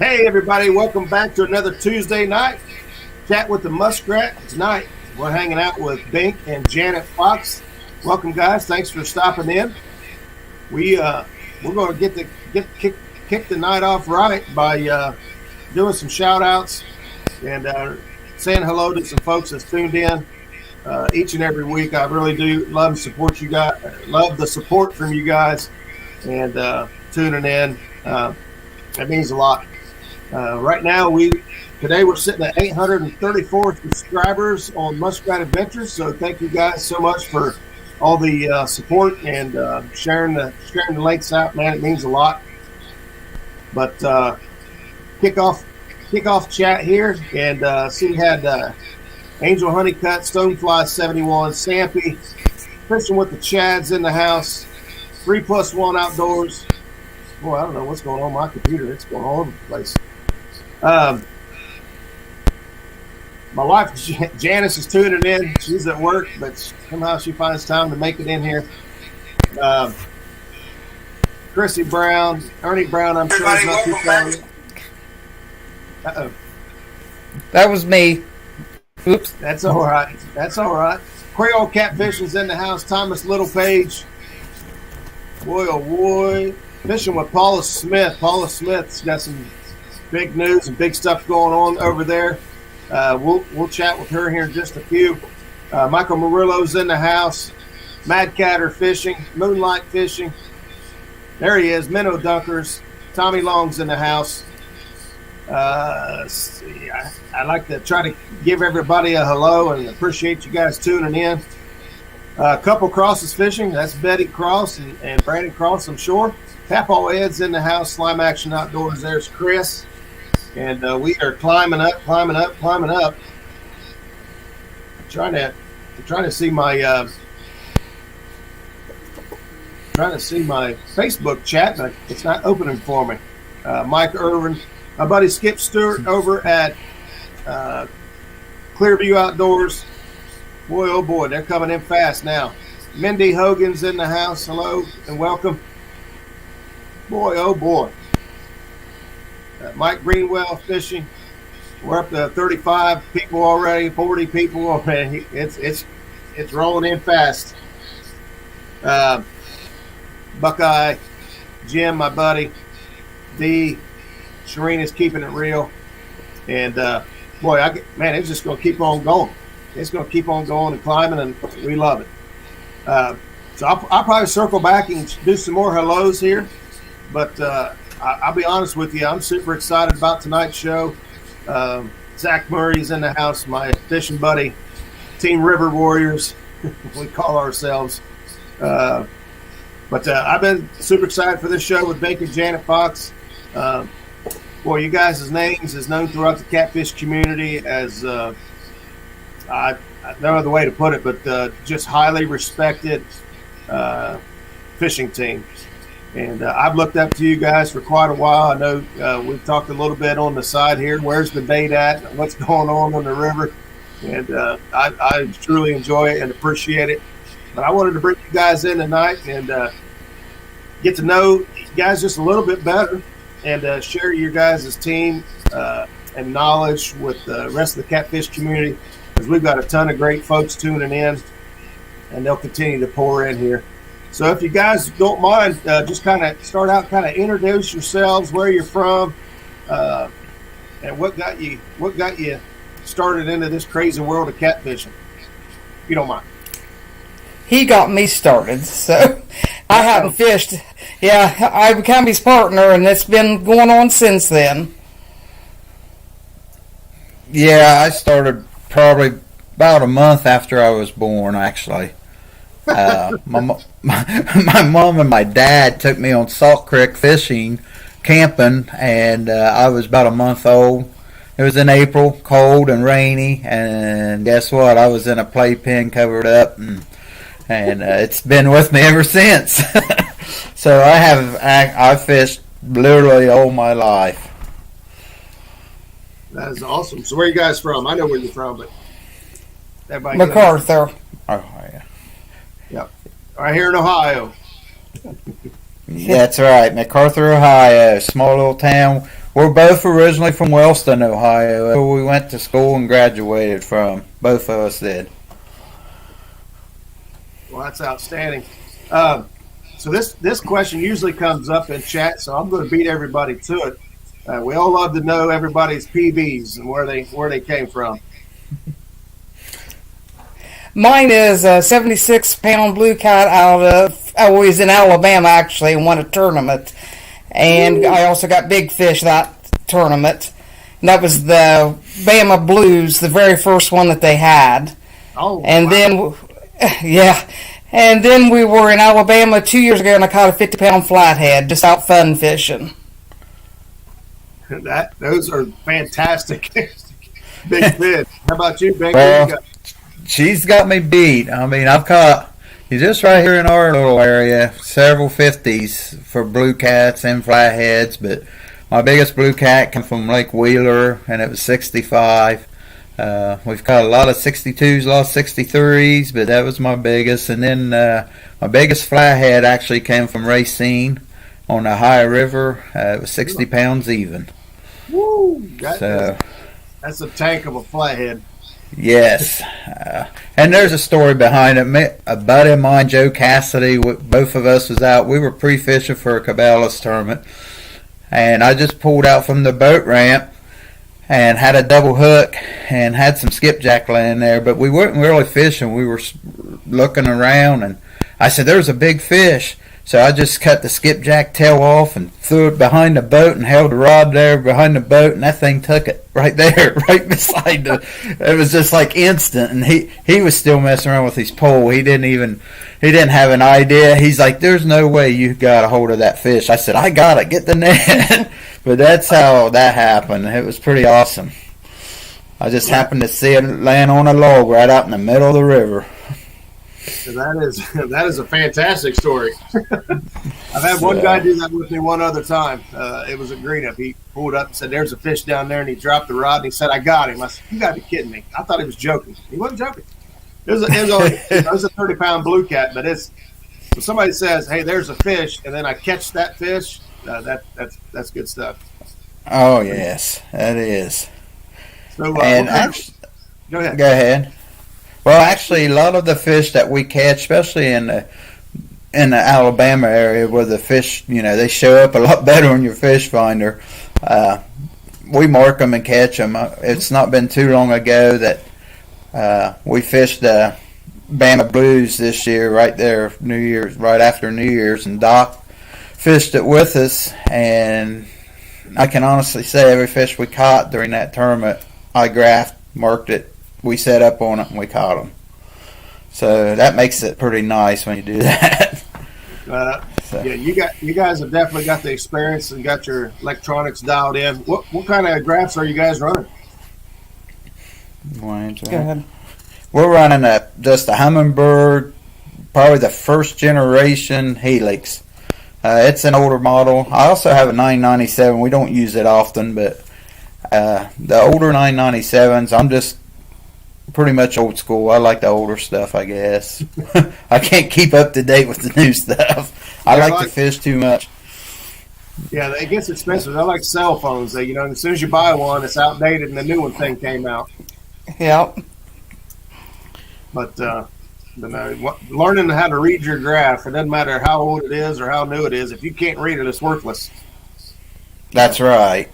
Hey, everybody, welcome back to another Tuesday night. Chat with the Muskrat. Tonight, we're hanging out with Bink and Janet Fox. Welcome, guys. Thanks for stopping in. We're going to kick the night off right by doing some shout-outs and saying hello to some folks that's tuned in each and every week. I really do love and support you guys. Love the support from you guys and tuning in. It means a lot. Right now, today we're sitting at 834 subscribers on Muskrat Adventures. So thank you guys so much for all the support and sharing the links out. Man, it means a lot. But kickoff chat here, and see we had Angel Honeycutt, Stonefly 71, Sampy, Fishing with the Chads in the house, 3+1 Outdoors. Boy, I don't know what's going on with my computer. It's going all over the place. My wife Janice is tuning in. She's at work, but somehow she finds time to make it in here. Chrissy Brown, Ernie Brown, I'm sure is not too far. Uh-oh. That was me. Oops. That's all right. That's all right. Creole Catfish is in the house. Thomas Littlepage. Boy, oh boy. Fishing with Paula Smith. Paula Smith's got some big news and big stuff going on over there. We'll chat with her here in just a few. Michael Murillo's in the house. Mad Catter Fishing. Moonlight Fishing. There he is. Minnow Dunkers. Tommy Long's in the house. I like to try to give everybody a hello and appreciate you guys tuning in. Couple Crosses Fishing. That's Betty Cross and Brandon Cross, I'm sure. Papaw Ed's in the house. Slime Action Outdoors. There's Chris. And we are climbing up. Trying to see my Facebook chat, but it's not opening for me. Mike Irvin, my buddy Skip Stewart over at Clearview Outdoors. Boy, oh boy, they're coming in fast now. Mindy Hogan's in the house. Hello and welcome. Boy, oh boy. Mike Greenwell Fishing. We're up to 35 people already, 40 people. Oh, man, it's rolling in fast. Buckeye, Jim, my buddy, D, Sharina's keeping it real. And, boy, it's just going to keep on going. It's going to keep on going and climbing, and we love it. So I'll probably circle back and do some more hellos here. But I'll be honest with you, I'm super excited about tonight's show. Zach Murray's in the house, my fishing buddy, Team River Warriors, we call ourselves. But I've been super excited for this show with Bink and Janet Fox. Boy, you guys' names is known throughout the catfish community as, I no other way to put it, but just highly respected fishing team. And I've looked up to you guys for quite a while. I know we've talked a little bit on the side here. Where's the date at? What's going on the river? And I truly enjoy it and appreciate it. But I wanted to bring you guys in tonight and get to know you guys just a little bit better and share your guys' team and knowledge with the rest of the catfish community, because we've got a ton of great folks tuning in, and they'll continue to pour in here. So if you guys don't mind, just kind of start out, kind of introduce yourselves, where you're from, and what got you started into this crazy world of catfishing, if you don't mind. He got me started, so I hadn't fished. Yeah, I became his partner, and it's been going on since then. Yeah, I started probably about a month after I was born, actually. My mom and my dad took me on Salt Creek fishing, camping, and I was about a month old. It was in April, cold and rainy, and guess what? I was in a playpen covered up, and it's been with me ever since. So I've fished literally all my life. That is awesome. So where are you guys from? I know where you're from, but everybody MacArthur. Oh, yeah. Yep. Right here in Ohio. That's right, MacArthur, Ohio, small little town. We're both originally from Wellston, Ohio. Where we went to school and graduated from. Both of us did. Well, that's outstanding. So this question usually comes up in chat, so I'm going to beat everybody to it. We all love to know everybody's PBs and where they came from. Mine is a 76-pound blue cat I was in Alabama, actually, and won a tournament. And I also got big fish that tournament. And that was the Bama Blues, the very first one that they had. Oh, and wow. Yeah. And then we were in Alabama 2 years ago, and I caught a 50-pound flathead just out fun fishing. Those are fantastic big fish. How about you, Bink? Well, she's got me beat. I mean, I've caught, just right here in our little area, several 50s for blue cats and flatheads, but my biggest blue cat came from Lake Wheeler, and it was 65. We've caught a lot of 62s, a lot of 63s, but that was my biggest. And then my biggest flathead actually came from Racine on the Ohio River. It was 60 pounds even. Woo! That's a tank of a flathead. Yes. And there's a story behind it. A buddy of mine, Joe Cassidy, both of us was out. We were pre-fishing for a Cabela's tournament. And I just pulled out from the boat ramp and had a double hook and had some skipjack laying there. But we weren't really fishing. We were looking around, and I said, there's a big fish. So I just cut the skipjack tail off and threw it behind the boat and held the rod there behind the boat, and that thing took it right there, right beside the. It was just like instant, and he was still messing around with his pole. He didn't have an idea. He's like, "There's no way you got a hold of that fish." I said, "I got it. Get the net." But that's how that happened. It was pretty awesome. I just happened to see it laying on a log right out in the middle of the river. That is a fantastic story. I've had one guy do that with me one other time. It was a greenup. He pulled up and said, "There's a fish down there," and he dropped the rod and he said, "I got him." I said, "You got to be kidding me!" I thought he was joking. He wasn't joking. It was a 30-pound blue cat, but when somebody says, "Hey, there's a fish," and then I catch that fish, that's good stuff. Oh yes, that is. So, and go ahead. Go ahead. Well, actually, a lot of the fish that we catch, especially in the Alabama area where the fish, they show up a lot better on your fish finder, we mark them and catch them. It's not been too long ago that we fished the Bama Blues this year, right there, right after New Year's, and Doc fished it with us, and I can honestly say every fish we caught during that tournament, I graphed, marked it, we set up on it, and we caught them. So that makes it pretty nice when you do that. Yeah, you guys have definitely got the experience and got your electronics dialed in. What kind of graphs are you guys running? Go ahead. We're running just a Humminbird, probably the first generation Helix. It's an older model. I also have a 997. We don't use it often, but the older 997s, I'm just pretty much old school. I like the older stuff, I guess. I can't keep up to date with the new stuff. I like to fish too much. Yeah, it gets expensive. They're like cell phones. As soon as you buy one, it's outdated and the new thing came out. Yep. But learning how to read your graph, it doesn't matter how old it is or how new it is. If you can't read it, it's worthless. That's right.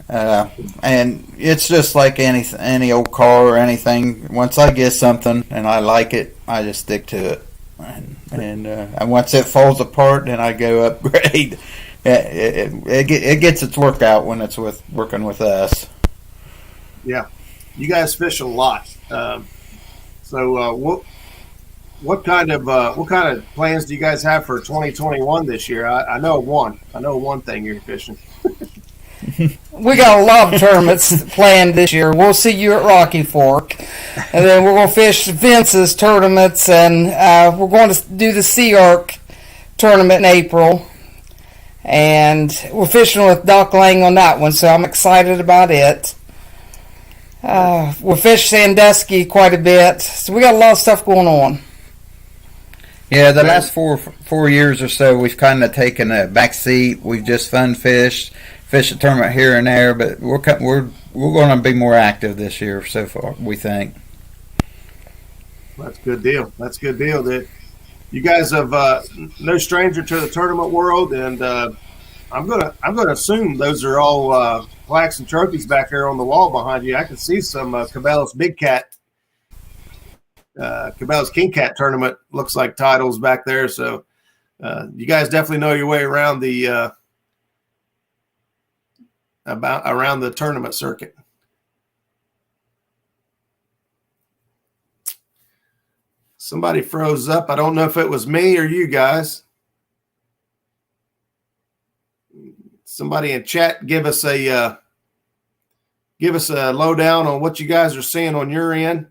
And it's just like any old car or anything. Once I get something and I like it, I just stick to it. And once it falls apart, then I go upgrade. It gets its workout when it's working with us. Yeah, you guys fish a lot. So what kind of plans do you guys have for 2021 this year? I know one thing you're fishing. We got a lot of tournaments planned this year. We'll see you at Rocky Fork, and then we're going to fish Vince's tournaments, and we're going to do the Sea Arc tournament in April, and we're fishing with Doc Lang on that one, so I'm excited about it. We'll fish Sandusky quite a bit, so we got a lot of stuff going on. Yeah, the last four years or so, we've kind of taken a back seat. We've just fun fished, fish a tournament here and there, but we're going to be more active this year so far, we think. That's a good deal. That's a good deal. That you guys have no stranger to the tournament world, and I'm gonna assume those are all plaques and trophies back there on the wall behind you. I can see some Cabela's Big Cat, Cabela's King Cat tournament looks like titles back there. So you guys definitely know your way around the around the tournament circuit. Somebody froze up. I don't know if it was me or you guys. Somebody in chat give us a lowdown on what you guys are seeing on your end.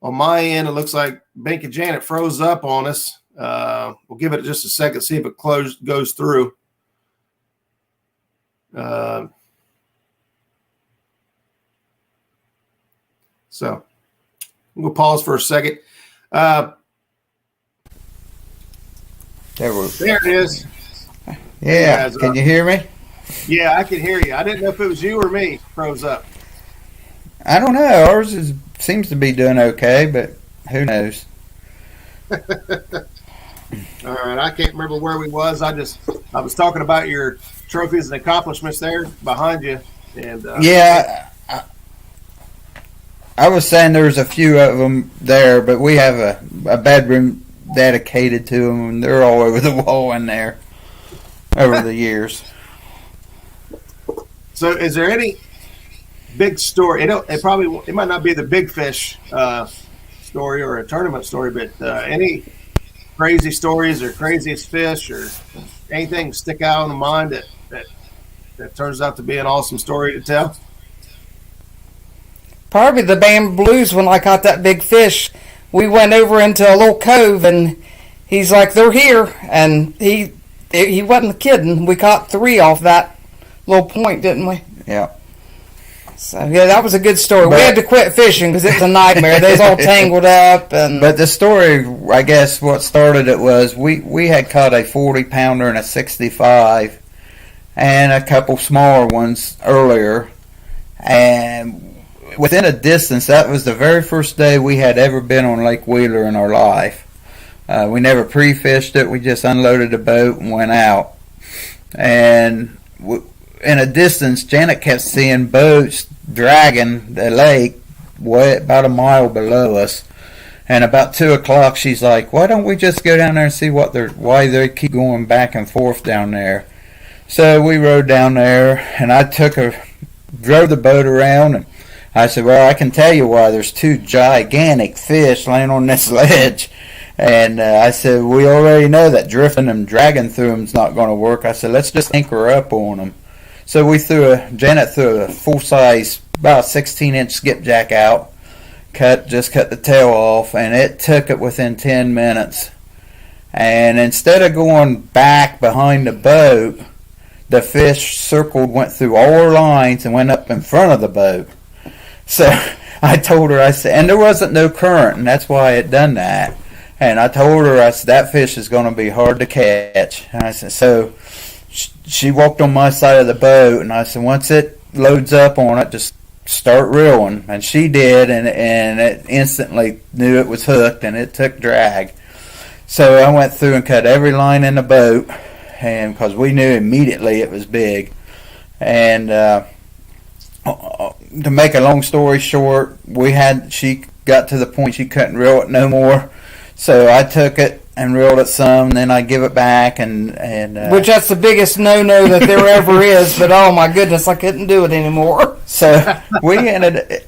On my end, it looks like Bink and Janet froze up on us. We'll give it just a second, see if it goes through. So we'll pause for a second. There it is. Yeah, can you hear me? Yeah, I can hear you. I didn't know if it was you or me froze up. I don't know. Ours seems to be doing okay, but who knows? All right, I can't remember where we was. I was talking about your trophies and accomplishments there behind you, and yeah, I was saying there's a few of them there, but we have a bedroom dedicated to them, and they're all over the wall in there over the years. So, is there any big story? It might not be the big fish story or a tournament story, but any crazy stories or craziest fish or anything stick out in the mind that turns out to be an awesome story to tell? Probably the Bamboo Blues when I caught that big fish. We went over into a little cove and he's like, they're here. And he wasn't kidding. We caught 3 off that little point, didn't we? Yeah. So, yeah, that was a good story. We had to quit fishing because it was a nightmare. They was all tangled up. But the story, I guess what started it was we had caught a 40-pounder and a 65 and a couple smaller ones earlier. And within a distance, that was the very first day we had ever been on Lake Wheeler in our life. We never pre-fished it. We just unloaded the boat and went out. And in a distance, Janet kept seeing boats dragging the lake way about a mile below us. And about 2 o'clock, she's like, "Why don't we just go down there and see why they keep going back and forth down there?" So we rode down there, and I drove the boat around, and I said, "Well, I can tell you why. There's 2 gigantic fish laying on this ledge." And I said, "We already know that drifting and dragging through them is not going to work." I said, "Let's just anchor up on them." So Janet threw a full-size, about 16-inch skipjack out, just cut the tail off, and it took it within 10 minutes. And instead of going back behind the boat, the fish went through all our lines and went up in front of the boat. So I told her, I said, and there wasn't no current, and that's why it done that. And I told her, I said, that fish is going to be hard to catch. And I said, so she walked on my side of the boat, and I said, once it loads up on it, just start reeling. And she did, and it instantly knew it was hooked, and it took drag. So I went through and cut every line in the boat, and because we knew immediately it was big. And to make a long story short, she got to the point she couldn't reel it no more. So I took it and reeled it some, and then I give it back, and which that's the biggest no-no that there ever is. But oh my goodness, I couldn't do it anymore. So we ended.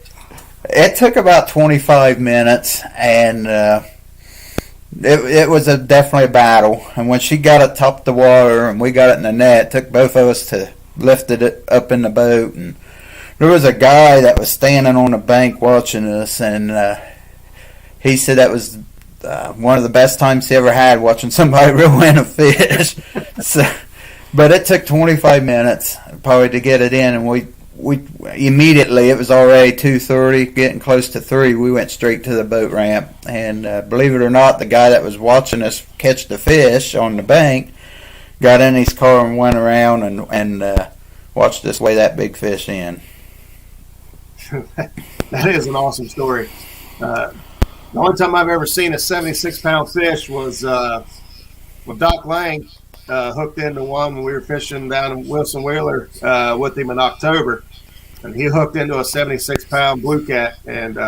It took about 25 minutes, and it was definitely a battle. And when she got it top the water, and we got it in the net, it took both of us to lift it up in the boat. And there was a guy that was standing on the bank watching us, and he said that was one of the best times he ever had watching somebody reel in a fish. But it took 25 minutes probably to get it in, and we immediately, it was already 2:30, getting close to 3. We went straight to the boat ramp, and believe it or not, the guy that was watching us catch the fish on the bank got in his car and went around, and watch this weigh that big fish in. That is an awesome story. The only time I've ever seen a 76-pound fish was when Doc Lang hooked into one when we were fishing down in Wilson Wheeler with him in October. And he hooked into a 76-pound blue cat. And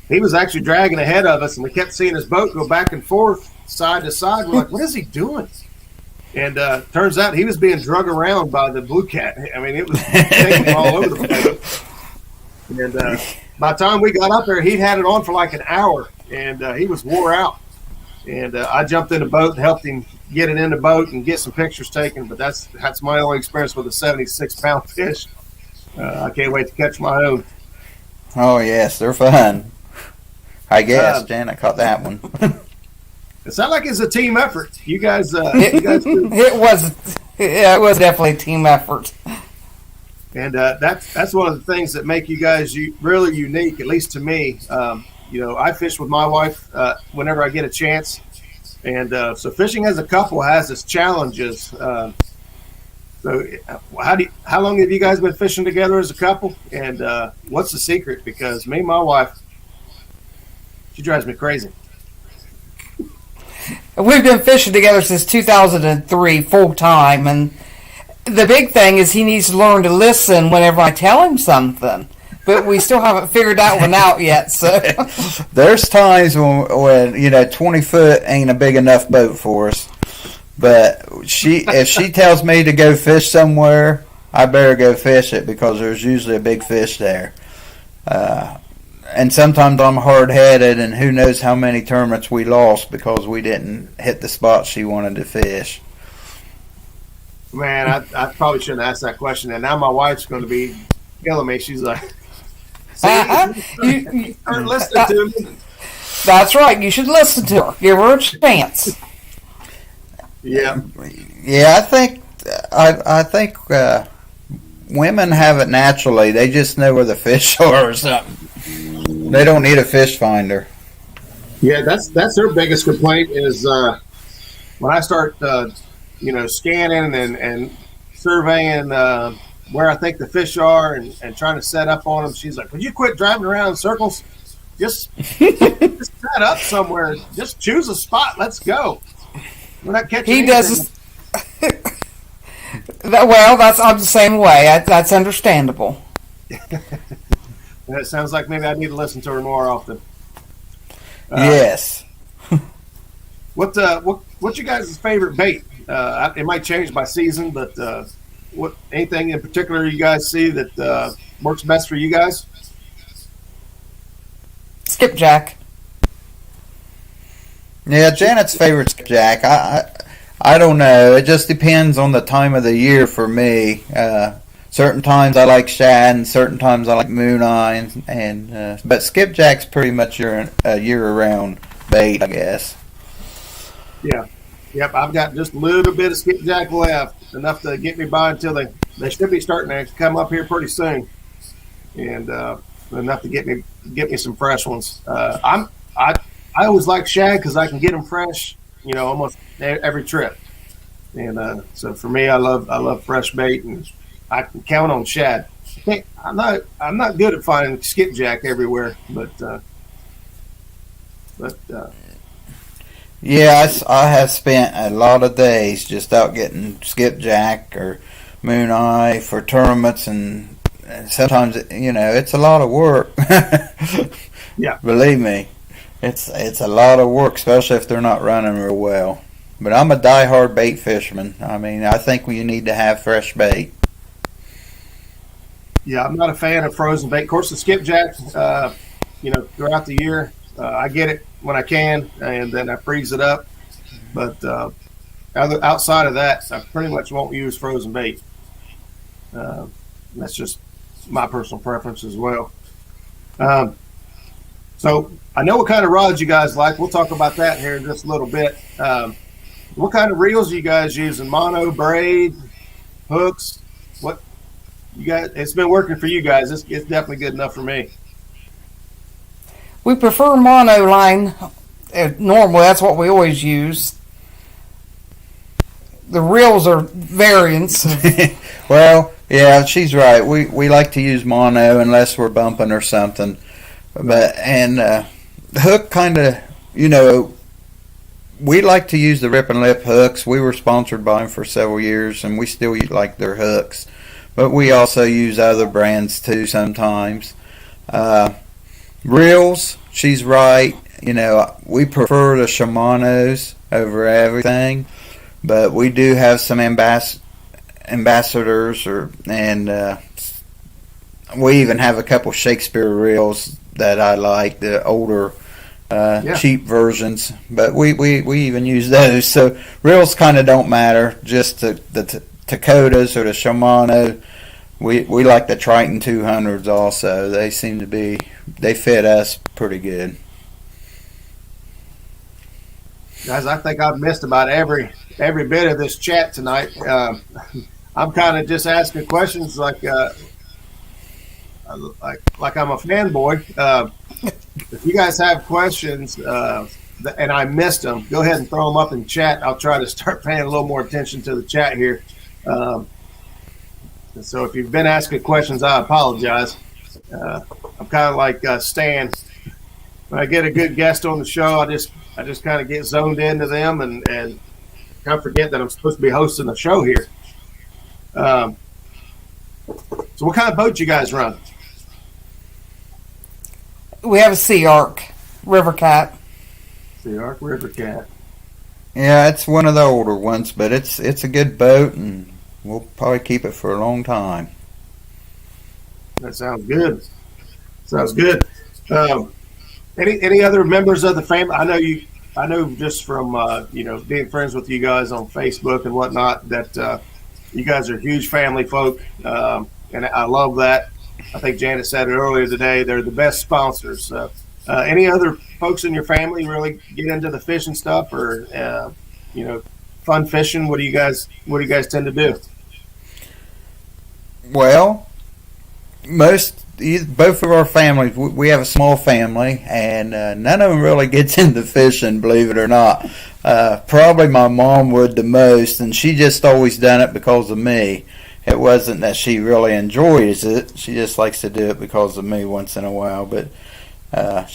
he was actually dragging ahead of us, and we kept seeing his boat go back and forth, side to side. We're like, what is he doing? And turns out he was being drug around by the blue cat. I mean, it was taking him all over the place. And by the time we got up there, he'd had it on for like an hour, and he was wore out. And I jumped in the boat and helped him get it in the boat and get some pictures taken. But that's my only experience with a 76-pound fish. I can't wait to catch my own. Oh, yes, they're fun. I guess Janet caught that one. It sounded like it's a team effort. You guys do. It was definitely a team effort. And that's one of the things that make you guys really unique, at least to me. I fish with my wife whenever I get a chance. And so fishing as a couple has its challenges. So how long have you guys been fishing together as a couple? And what's the secret? Because me and my wife, she drives me crazy. We've been fishing together since 2003, full time, and the big thing is he needs to learn to listen whenever I tell him something. But we still haven't figured that one out yet. So there's times when 20 foot ain't a big enough boat for us. But if she tells me to go fish somewhere, I better go fish it because there's usually a big fish there. And sometimes I'm hard-headed, and who knows how many tournaments we lost because we didn't hit the spot she wanted to fish. Man, I probably shouldn't ask that question. And now my wife's going to be killing me. She's like, you aren't listening to me. That's right. You should listen to her. Give her a chance. Yeah. Yeah, I think women have it naturally. They just know where the fish are or something. They don't need a fish finder. Yeah, that's her biggest complaint is when I start, scanning and surveying where I think the fish are and trying to set up on them. She's like, "Would you quit driving around in circles? Just set up somewhere. Just choose a spot. Let's go." We're not catching He anything. does. Well, I'm the same way. That's understandable. It sounds like maybe I need to listen to her more often. Yes. What's your guys' favorite bait? It might change by season, but anything in particular you guys see that works best for you guys? Skipjack. Yeah, Janet's favorite skipjack. I don't know. It just depends on the time of the year for me. Certain times I like shad, and certain times I like moon eye, but skipjack's pretty much a year-round bait, I guess. Yeah. Yep, I've got just a little bit of skipjack left, enough to get me by until they should be starting to come up here pretty soon, and enough to get me some fresh ones. I always like shad because I can get them fresh, almost every trip, and so for me, I love fresh bait, and I can count on shad. I'm not good at finding skipjack everywhere, but yeah, I have spent a lot of days just out getting skipjack or moon eye for tournaments, and sometimes it's a lot of work. Yeah, believe me, it's a lot of work, especially if they're not running real well. But I'm a diehard bait fisherman. I mean, I think you need to have fresh bait. Yeah, I'm not a fan of frozen bait. Of course, the skipjack, throughout the year, I get it when I can, and then I freeze it up. But outside of that, I pretty much won't use frozen bait. That's just my personal preference as well. So I know what kind of rods you guys like. We'll talk about that here in just a little bit. What kind of reels are you guys using? Mono, braid, hooks? What you guys? It's been working for you guys. It's definitely good enough for me. We prefer mono line. Normally, that's what we always use. The reels are variants. Well, yeah, she's right. We like to use mono unless we're bumping or something. But the hook kind of, we like to use the Rip and Lip hooks. We were sponsored by them for several years, and we still like their hooks. But we also use other brands too sometimes. Reels, she's right. We prefer the Shimano's over everything, but we do have some ambassadors, and we even have a couple Shakespeare reels that I like, the older cheap versions, but we even use those. So reels kind of don't matter, just the Takotas or the Shimano. We like the Triton 200s also. They fit us pretty good. Guys, I think I've missed about every bit of this chat tonight. I'm kind of just asking questions like I'm a fanboy. If you guys have questions and I missed them, go ahead and throw them up in chat. I'll try to start paying a little more attention to the chat here. So if you've been asking questions, I apologize. I'm kind of like Stan. When I get a good guest on the show, I just kind of get zoned into them and kind of forget that I'm supposed to be hosting the show here. So what kind of boat you guys run? We have a Sea Arc River Cat. Sea Arc River Cat. Yeah, it's one of the older ones, but it's a good boat, and we'll probably keep it for a long time. That sounds good. Sounds good. Any other members of the family? I know just from being friends with you guys on Facebook and whatnot that you guys are huge family folk, and I love that. I think Janet said it earlier today. They're the best sponsors. Any other folks in your family really get into the fishing stuff, or fun fishing? What do you guys tend to do? Well, both of our families, we have a small family, and none of them really gets into fishing, believe it or not. Probably my mom would the most, and she just always done it because of me. It wasn't that she really enjoys it. She just likes to do it because of me once in a while. But other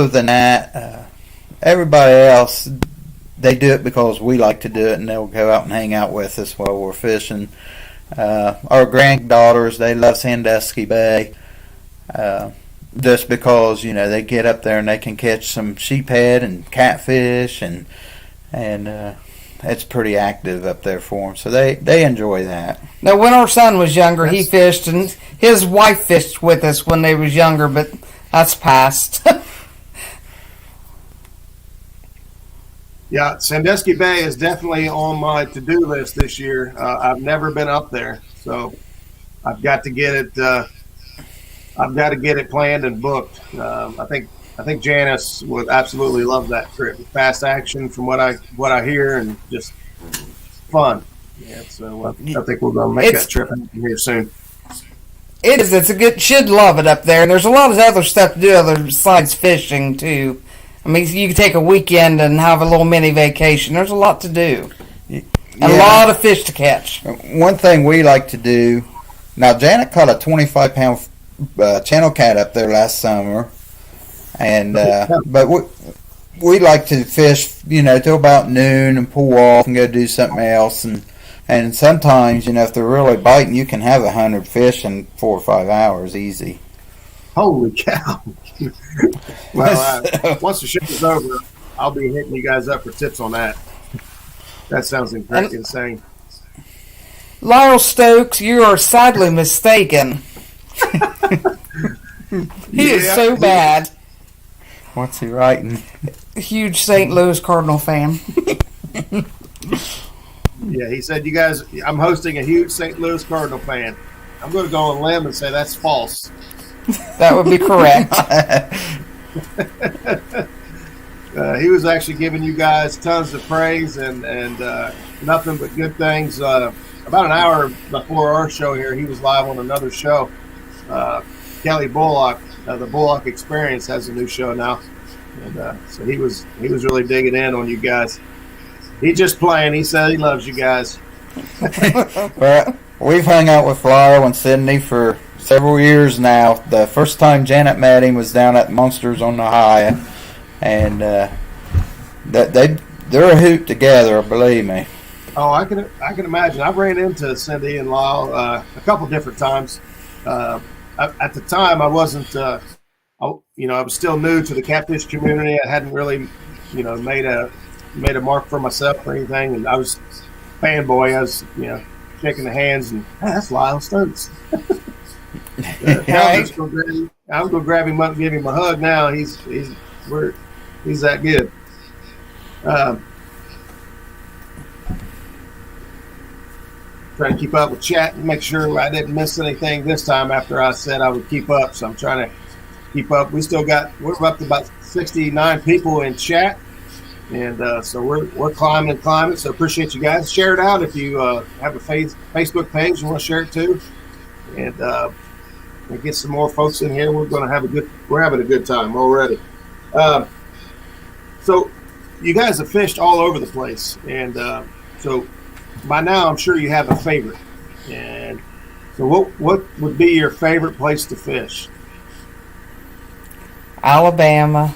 than that, everybody else, they do it because we like to do it, and they'll go out and hang out with us while we're fishing. Our granddaughters, they love Sandusky Bay, just because they get up there and they can catch some sheephead and catfish, and it's pretty active up there for them, so they enjoy that. Now, when our son was younger, he fished, and his wife fished with us when they was younger, but that's past. Yeah, Sandusky Bay is definitely on my to-do list this year. I've never been up there, so I've got to get it. I've got to get it planned and booked. I think Janice would absolutely love that trip. Fast action, from what I hear, and just fun. Yeah, so I think we're going to make that trip here soon. It is. It's a good. Should love it up there. And there's a lot of other stuff to do other besides fishing too. I mean, you can take a weekend and have a little mini vacation. There's a lot to do. Yeah. A lot of fish to catch. One thing we like to do. Now, Janet caught a 25-pound channel cat up there last summer, and but we like to fish, till about noon and pull off and go do something else, and sometimes, if they're really biting, you can have 100 fish in 4 or 5 hours easy. Holy cow! Well, once the ship is over, I'll be hitting you guys up for tips on that. That sounds insane. Lyle Stokes, you are sadly mistaken. He is so bad. What's he writing? Huge St. Louis Cardinal fan. Yeah, he said, I'm hosting a huge St. Louis Cardinal fan. I'm going to go on a limb and say that's false. That would be correct. He was actually giving you guys tons of praise and nothing but good things. About an hour before our show here, he was live on another show. Kelly Bullock, the Bullock Experience, has a new show now, and so he was really digging in on you guys. He's just playing. He said he loves you guys. Well, we've hung out with Lyle and Sydney for several years now. The first time Janet met him was down at Monsters on the High, and they're a hoot together, believe me. Oh, I can imagine. I've ran into Cindy and Lyle a couple different times. At the time, I wasn't. I was still new to the catfish community. I hadn't really, made a mark for myself or anything, and I was fanboy. I was, shaking the hands and that's Lyle Stokes. I'm going to grab him up and give him a hug. Now he's that good. Trying to keep up with chat and make sure I didn't miss anything this time after I said I would keep up. So I'm trying to keep up. We're up to about 69 people in chat. And so we're climbing. So appreciate you guys. Share it out if you have a Facebook page and want to share it too. And get some more folks in here. We're having a good time already. So you guys have fished all over the place, and so by now I'm sure you have a favorite. And so what would be your favorite place to fish? Alabama.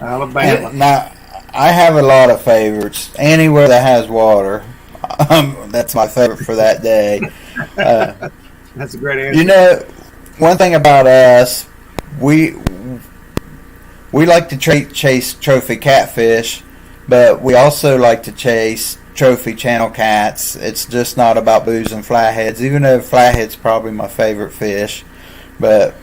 Now, I have a lot of favorites. Anywhere that has water, that's my favorite for that day. That's a great answer. One thing about us, we like to chase trophy catfish, but we also like to chase trophy channel cats. It's just not about booze and flatheads, even though flathead's probably my favorite fish. But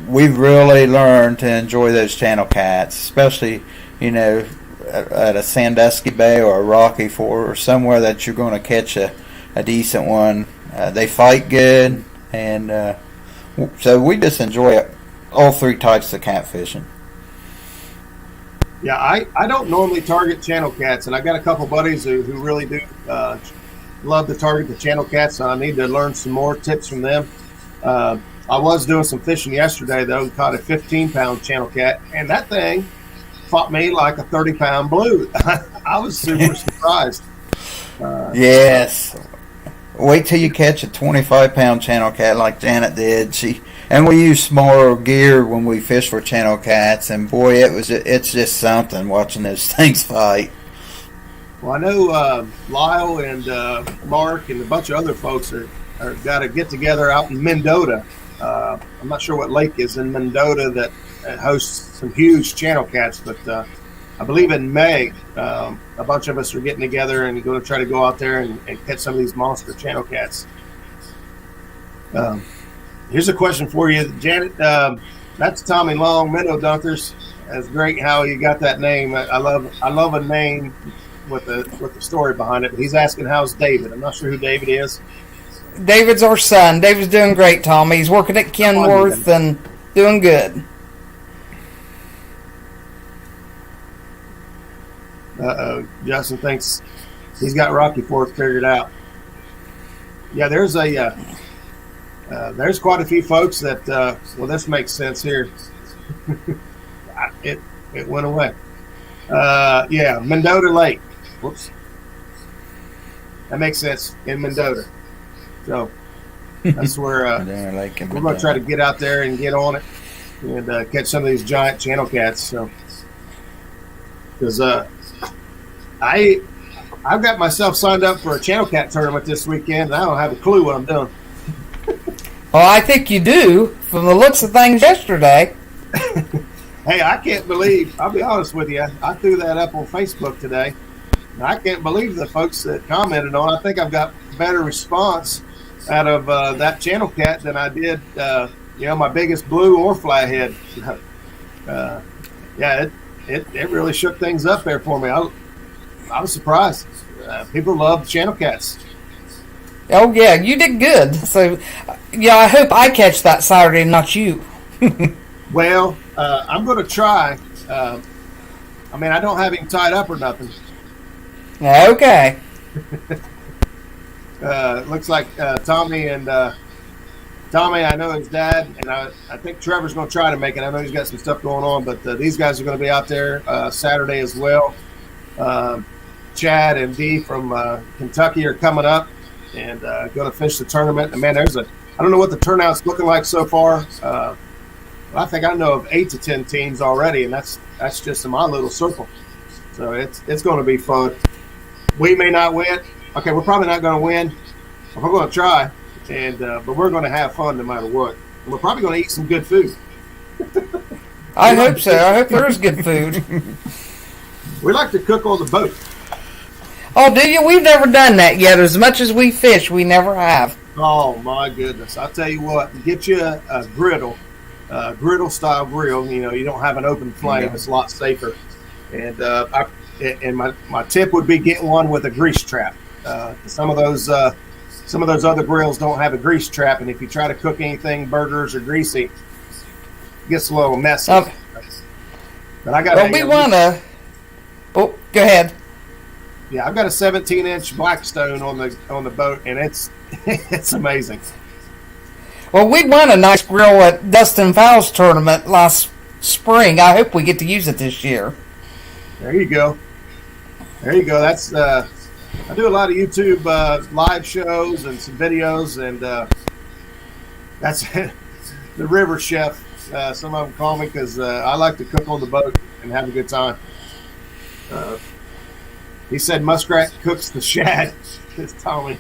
we've really learned to enjoy those channel cats, especially, at a Sandusky Bay or a Rocky Ford or somewhere that you're going to catch a decent one. They fight good, and so we just enjoy all three types of catfishing. Yeah, I don't normally target channel cats, and I got a couple buddies who really do love to target the channel cats, so I need to learn some more tips from them. I was doing some fishing yesterday, though, caught a 15-pound channel cat, and that thing fought me like a 30-pound blue. I was super surprised. Yes. Wait till you catch a 25-pound channel cat like Janet did. And we use smaller gear when we fish for channel cats, and boy, it's just something watching those things fight. Well, I know Lyle and Mark and a bunch of other folks are got to get together out in Mendota. I'm not sure what lake is in Mendota that hosts some huge channel cats, but I believe in May, a bunch of us are getting together and going to try to go out there and catch some of these monster channel cats. Here's a question for you, Janet. That's Tommy Long, Minnow Dunkers. That's great how you got that name. I love a name with the story behind it. He's asking how's David. I'm not sure who David is. David's our son. David's doing great, Tommy. He's working at Kenworth and doing good. Justin thinks he's got Rocky Fork figured out. Yeah, there's quite a few folks that this makes sense here. it went away. Yeah, Mendota Lake. Whoops. That makes sense in Mendota. So that's where we're going to try to get out there and get on it and catch some of these giant channel cats. So because I've got myself signed up for a channel cat tournament this weekend, and I don't have a clue what I'm doing. Well, I think you do from the looks of things yesterday. Hey, I can't believe, I'll be honest with you, I threw that up on Facebook today. And I can't believe the folks that commented on it. I think I've got better response out of that channel cat than I did, my biggest blue or flathead. Yeah, it really shook things up there for me. I was surprised. People love channel cats. Oh, yeah, you did good. So, yeah, I hope I catch that Saturday, not you. Well, I'm going to try. I don't have him tied up or nothing. Okay. Looks like Tommy, I know his dad, and I think Trevor's going to try to make it. I know he's got some stuff going on, but these guys are going to be out there Saturday as well. Chad and Dee from Kentucky are coming up and going to fish the tournament. And man, I don't know what the turnout's looking like so far. I think I know of 8 to 10 teams already, and that's just in my little circle. So it's going to be fun. We may not win. Okay, we're probably not going to win. We're going to try, but we're going to have fun no matter what. And we're probably going to eat some good food. I hope so. I hope there is good food. We like to cook on the boat. Oh, do you? We've never done that yet. As much as we fish, we never have. Oh, my goodness. I'll tell you what, get you a griddle style grill. You know, you don't have an open flame. Yeah. It's a lot safer. And my tip would be get one with a grease trap. Some of those other grills don't have a grease trap, and if you try to cook anything burgers or greasy, it gets a little messy. But I got. Well, we wanna. Oh, go ahead. Yeah, I've got a 17-inch Blackstone on the boat, and it's amazing. Well, we won a nice grill at Dustin Fowles tournament last spring. I hope we get to use it this year. There you go. That's I do a lot of YouTube live shows and some videos, and that's the river chef. Some of them call me because I like to cook on the boat and have a good time. He said Muskrat cooks the shad. It's Tommy.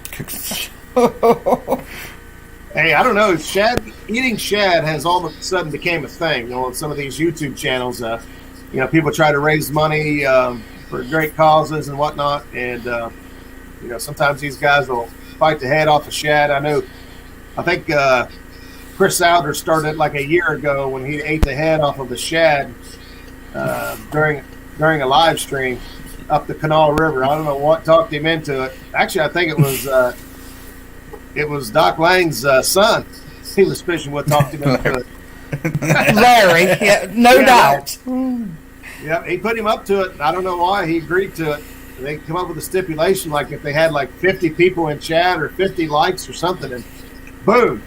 Hey, I don't know. Eating shad has all of a sudden became a thing on some of these YouTube channels. People try to raise money for great causes and whatnot, and sometimes these guys will fight the head off a shad. I think Chris Souder started like a year ago when he ate the head off of the shad during a live stream up the Canal River. I don't know what talked him into it. Actually, I think it was Doc Lang's son he was fishing with talked him into it. Larry, yeah, no doubt. Yeah, he put him up to it. I don't know why he agreed to it. They come up with a stipulation like if they had like 50 people in chat or 50 likes or something, and boom,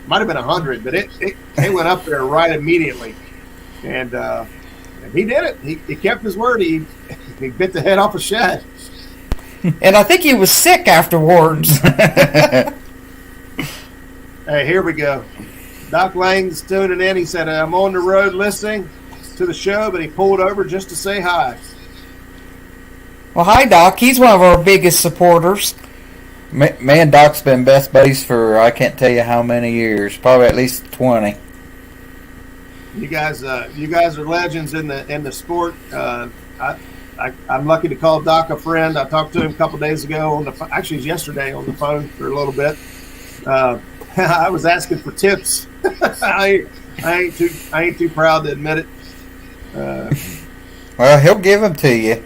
might have been 100, but it went up there right immediately, and he did it. He kept his word. He bit the head off a shad. And I think he was sick afterwards. Hey, here we go. Doc Lang's tuning in. He said, I'm on the road listening to the show, but he pulled over just to say hi. Well, hi, Doc. He's one of our biggest supporters. Me and Doc's been best buddies for I can't tell you how many years. Probably at least 20. You guys are legends in the sport. I'm lucky to call Doc a friend. I talked to him a couple days ago actually it was yesterday on the phone for a little bit. I was asking for tips. I ain't too proud to admit it. Well, he'll give them to you.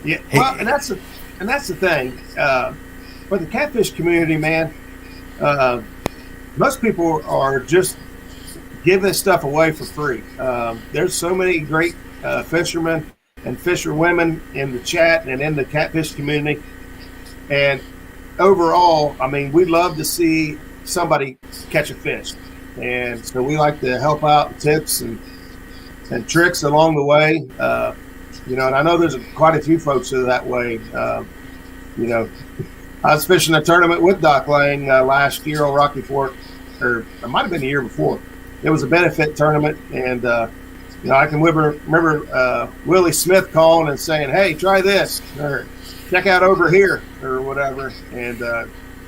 Yeah, well, and that's the thing. For the catfish community, man, most people are just giving this stuff away for free. There's so many great fishermen and fisherwomen in the chat and in the catfish community. And overall, I mean, we love to see somebody catch a fish. And so we like to help out with tips and tricks along the way. And I know there's quite a few folks that are that way. I was fishing a tournament with Doc Lang last year on Rocky Fork, or it might have been the year before. It was a benefit tournament, and I can remember Willie Smith calling and saying, "Hey, try this," or "Check out over here," or whatever. And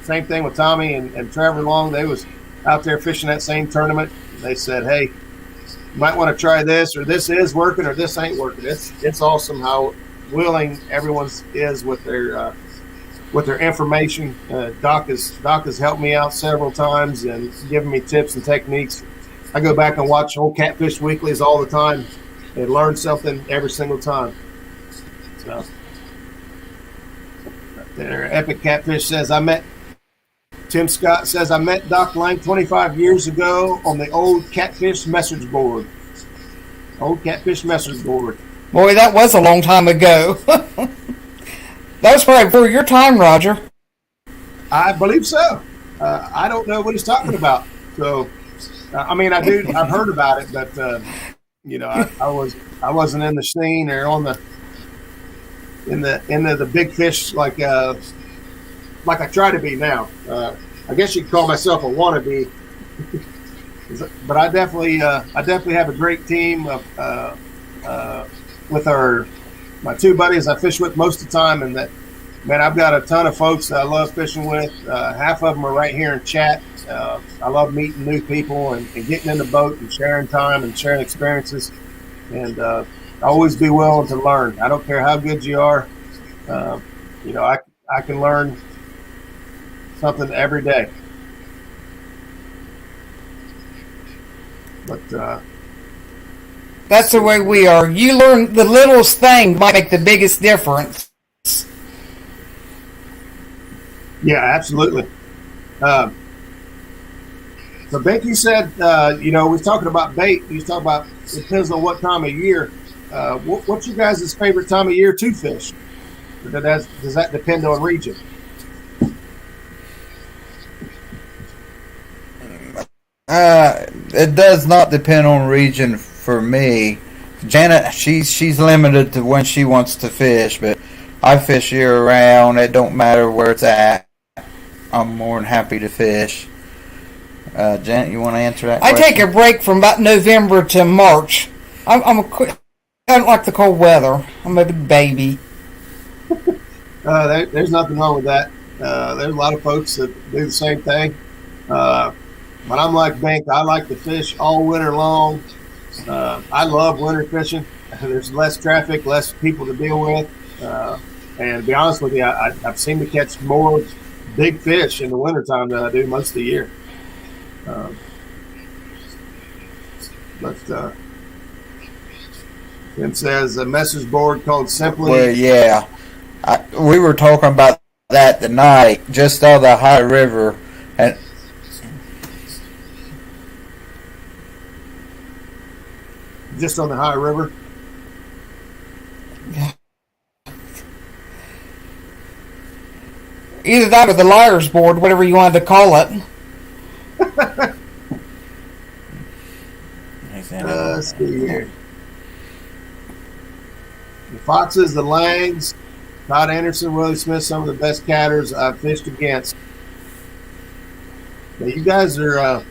same thing with Tommy and Trevor Long. They was out there fishing that same tournament. They said, "Hey, you might want to try this, or this is working, or this ain't working." It's awesome how willing everyone is with their information. Doc has helped me out several times and given me tips and techniques. I go back and watch old Catfish Weeklies all the time and learn something every single time. So there, Epic Catfish says, Tim Scott says, I met Doc Lang 25 years ago on the old Catfish message board. Old Catfish message board. Boy, that was a long time ago. That was probably before your time, Roger. I believe so. I don't know what he's talking about. So, I've heard about it, but I wasn't in the scene or on into the big fish like I try to be now. I guess you could call myself a wannabe, but I definitely have a great team with my two buddies I fish with most of the time, and that, man, I've got a ton of folks that I love fishing with. Half of them are right here in chat. I love meeting new people and getting in the boat and sharing time and sharing experiences. And always be willing to learn. I don't care how good you are. I can learn something every day. But that's the way we are. You learn the littlest thing might make the biggest difference. Yeah, absolutely. So, Bink, you said, we're talking about bait. You talk about it depends on what time of year. What's your guys' favorite time of year to fish? Does that depend on region? It does not depend on region for me. Janet, she's limited to when she wants to fish, but I fish year round. It don't matter where it's at. I'm more than happy to fish. Janet, you want to answer that question? I take a break from about November to March. I don't like the cold weather. I'm a big baby. There's nothing wrong with that. There's a lot of folks that do the same thing. But I'm like Bink. I like to fish all winter long. I love winter fishing. There's less traffic, less people to deal with. And to be honest with you, I've seen to catch more big fish in the wintertime than I do most of the year. Tim says a message board called Simply. Well, yeah. We were talking about that tonight, just on the high river. And just on the high river? Either that or the liar's board, whatever you wanted to call it. Let's see here. The Foxes, the Langs, Todd Anderson, Willie Smith, some of the best catters I've fished against. Now, you guys are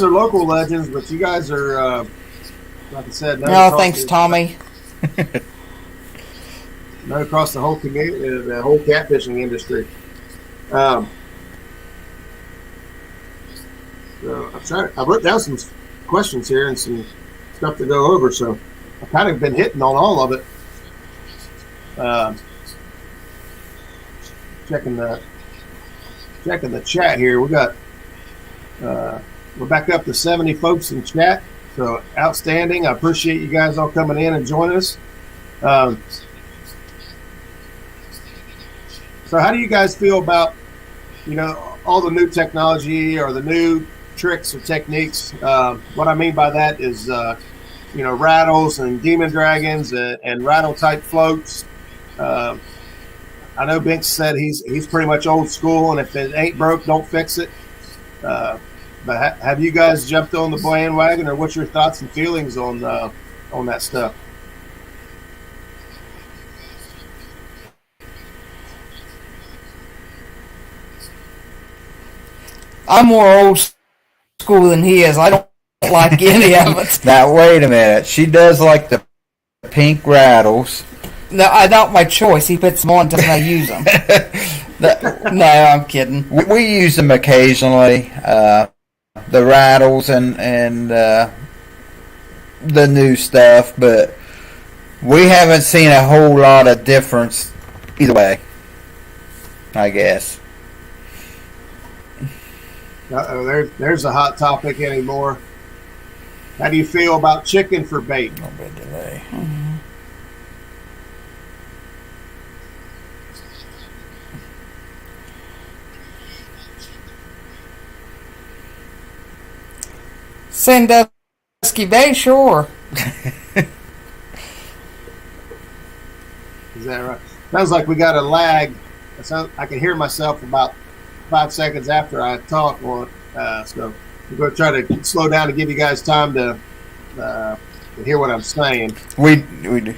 local legends, but you guys are, like I said, thanks, Tommy. Not across the whole community, the whole catfishing industry. So I wrote down some questions here and some stuff to go over. So I've kind of been hitting on all of it. Checking the chat here. We got we're back up to 70 folks in chat. So outstanding. I appreciate you guys all coming in and joining us. So how do you guys feel about, all the new technology or the new tricks or techniques? What I mean by that is, rattles and demon dragons and rattle type floats. I know Bink said he's pretty much old school, and if it ain't broke, don't fix it. But have you guys jumped on the bandwagon, or what's your thoughts and feelings on that stuff? I'm more old school than he is. I don't like any of it. Now, wait a minute. She does like the pink rattles. No, not my choice. He puts them on until I use them. No, I'm kidding. We use them occasionally. The rattles and the new stuff, but we haven't seen a whole lot of difference either way, I guess. There's a hot topic anymore. How do you feel about chicken for bait? A little bit delay. Sandusky Bay, sure. Is that right? Sounds like we got a lag. I can hear myself about 5 seconds after I talk. So we're going to try to slow down to give you guys time to hear what I'm saying. We do.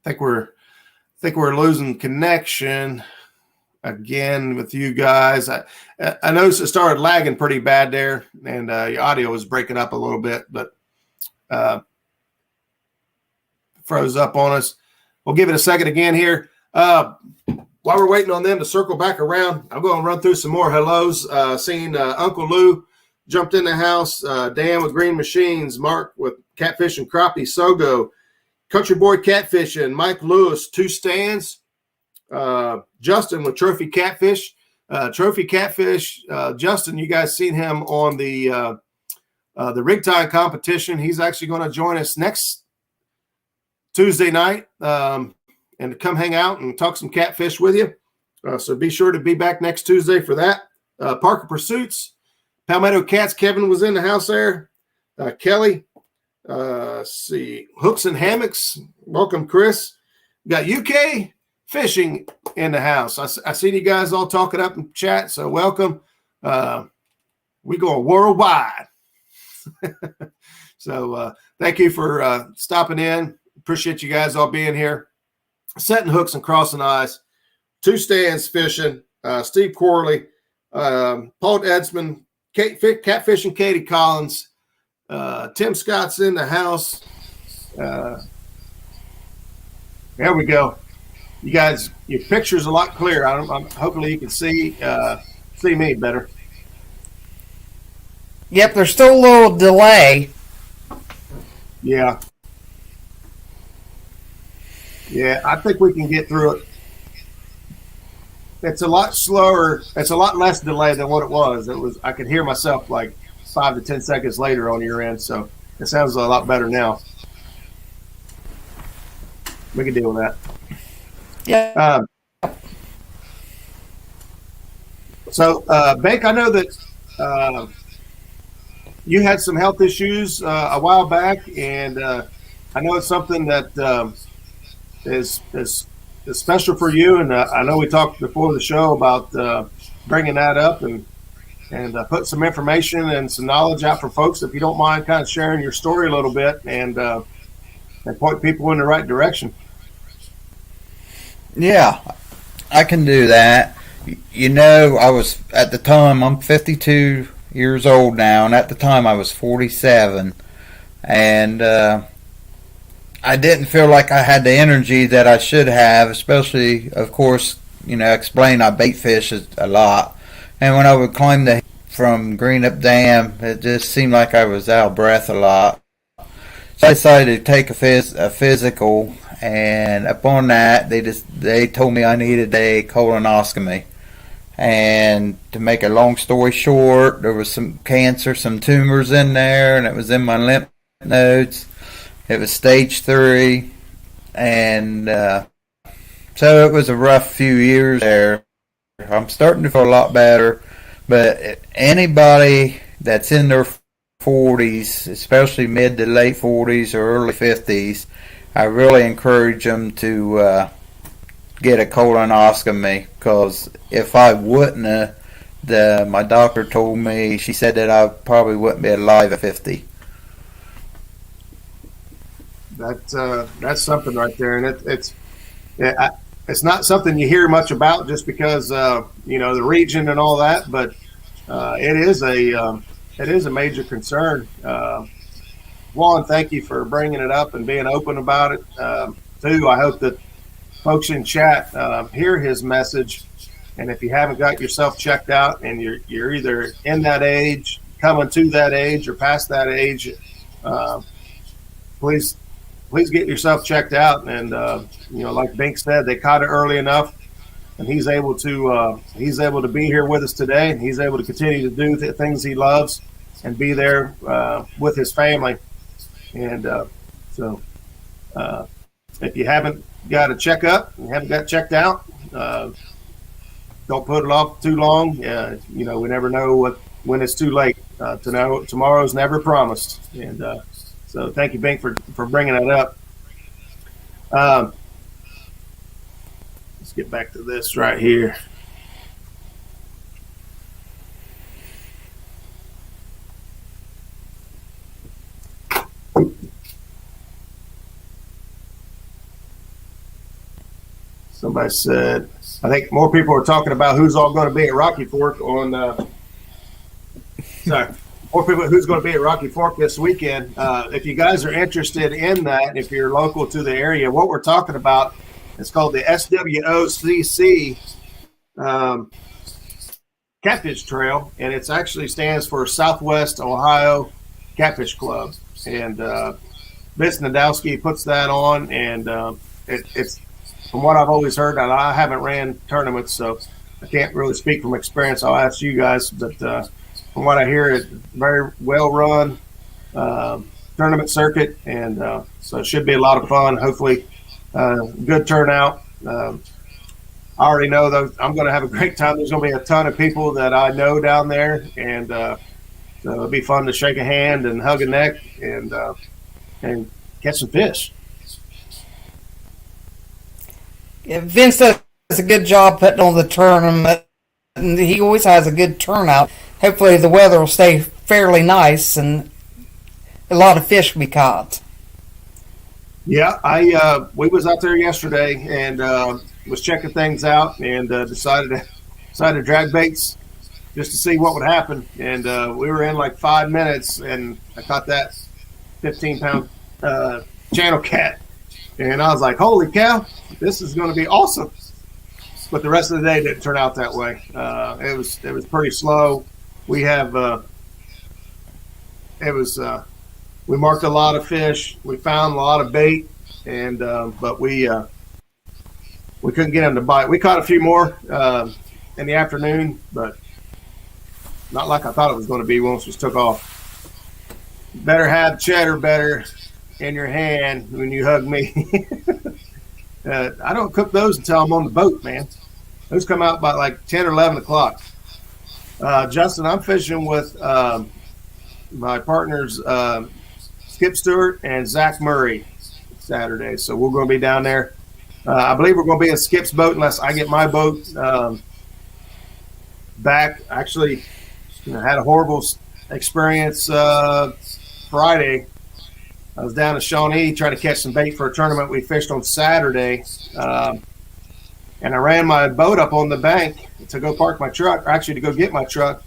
think we're losing connection again with you guys. I noticed it started lagging pretty bad there, and your audio was breaking up a little bit, but froze up on us. We'll give it a second again here. While we're waiting on them to circle back around, I'm going to run through some more hellos. Seeing Uncle Lou jumped in the house, Dan with Green Machines, Mark with Catfish and Crappie, Sogo, Country Boy Catfishing, Mike Lewis, 2 stands, Justin with Trophy Catfish. Trophy Catfish, Justin, you guys seen him on the rig tying competition. He's actually going to join us next Tuesday night and to come hang out and talk some catfish with you. So be sure to be back next Tuesday for that. Parker Pursuits, Palmetto Cats, Kevin was in the house there. Kelly, see, Hooks and Hammocks, welcome, Chris. We got UK Fishing in the house. I seen you guys all talking up in chat, so welcome. We going worldwide. So thank you for stopping in. Appreciate you guys all being here. Setting hooks and crossing eyes. 2 stands fishing. Steve Corley, Paul Edsman, Catfish and Katie Collins. Tim Scott's in the house. There we go. You guys, your picture's a lot clearer. Hopefully you can see me better. Yep, there's still a little delay. Yeah. Yeah, I think we can get through it. It's a lot slower. It's a lot less delay than what it was. I could hear myself like 5 to 10 seconds later on your end, so it sounds a lot better now. We can deal with that. Yeah. Bink, I know that you had some health issues a while back, and I know it's something that is special for you. And I know we talked before the show about bringing that up and put some information and some knowledge out for folks. If you don't mind, kind of sharing your story a little bit and point people in the right direction. Yeah, I can do that. You know, I was, at the time, I'm 52 years old now, and at the time I was 47, and I didn't feel like I had the energy that I should have, especially, of course, explain I bait fish a lot, and when I would climb from Greenup Dam, it just seemed like I was out of breath a lot. So I decided to take a physical, and upon that, they told me I needed a colonoscopy. And to make a long story short, there was some cancer, some tumors in there, and it was in my lymph nodes. It was stage 3, and so it was a rough few years there. I'm starting to feel a lot better, but anybody that's in their 40s, especially mid to late 40s or early 50s, I really encourage them to get a colonoscopy, because if I wouldn't have, my doctor told me, she said that I probably wouldn't be alive at 50. That's something right there, and it's not something you hear much about just because the region and all that, but it is a major concern. One, thank you for bringing it up and being open about it. 2, I hope that folks in chat hear his message, and if you haven't got yourself checked out and you're either in that age, coming to that age, or past that age, please get yourself checked out. And like Bink said, they caught it early enough, and he's able to be here with us today, and he's able to continue to do the things he loves and be there with his family. And so if you haven't got a checkup, you haven't got checked out, don't put it off too long. We never know when it's too late. To know tomorrow's never promised. And so thank you, Bink, for bringing that up. Let's get back to this right here. Somebody said, I think more people are talking about who's all going to be at Rocky Fork on. Sorry, more people who's going to be at Rocky Fork this weekend. If you guys are interested in that, if you're local to the area, what we're talking about is called the SWOCC Catfish Trail, and it actually stands for Southwest Ohio Catfish Club. And Vince Nadowski puts that on, and it's from what I've always heard. And I haven't ran tournaments, so I can't really speak from experience. I'll ask you guys, but from what I hear, it's very well run tournament circuit, and so it should be a lot of fun. Hopefully, good turnout. I already know though I'm going to have a great time. There's going to be a ton of people that I know down there, and so it'll be fun to shake a hand and hug a neck and catch some fish. Yeah, Vince does a good job putting on the tournament, and he always has a good turnout. Hopefully the weather will stay fairly nice and a lot of fish will be caught. Yeah, we was out there yesterday and was checking things out, and decided to drag baits just to see what would happen. And we were in like 5 minutes, and I caught that 15-pound channel cat, and I was like, "Holy cow, this is going to be awesome!" But the rest of the day didn't turn out that way. It was pretty slow. We marked a lot of fish. We found a lot of bait, and but we couldn't get them to bite. We caught a few more in the afternoon, but not like I thought it was going to be once it took off. Better have cheddar better in your hand when you hug me. I don't cook those until I'm on the boat, man. Those come out by like 10 or 11 o'clock. Justin, I'm fishing with my partners Skip Stewart and Zach Murray Saturday, so we're going to be down there. I believe we're going to be in Skip's boat unless I get my boat back. Actually, had a horrible experience Friday. I was down to Shawnee trying to catch some bait for a tournament we fished on Saturday, and I ran my boat up on the bank to go park my truck, or actually to go get my truck,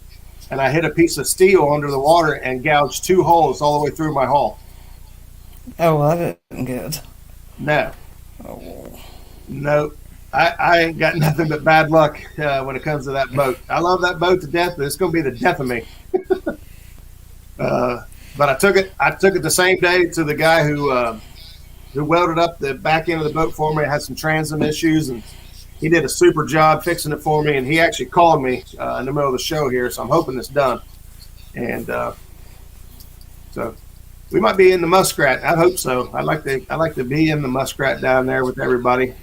and I hit a piece of steel under the water and gouged 2 holes all the way through my hull. Oh, well, that isn't good. No. Oh. No. I ain't got nothing but bad luck when it comes to that boat. I love that boat to death, but it's going to be the death of me. But I took it the same day to the guy who welded up the back end of the boat for me. I had some transom issues, and he did a super job fixing it for me. And he actually called me in the middle of the show here, so I'm hoping it's done. And so we might be in the Muskrat. I hope so. I like to be in the Muskrat down there with everybody.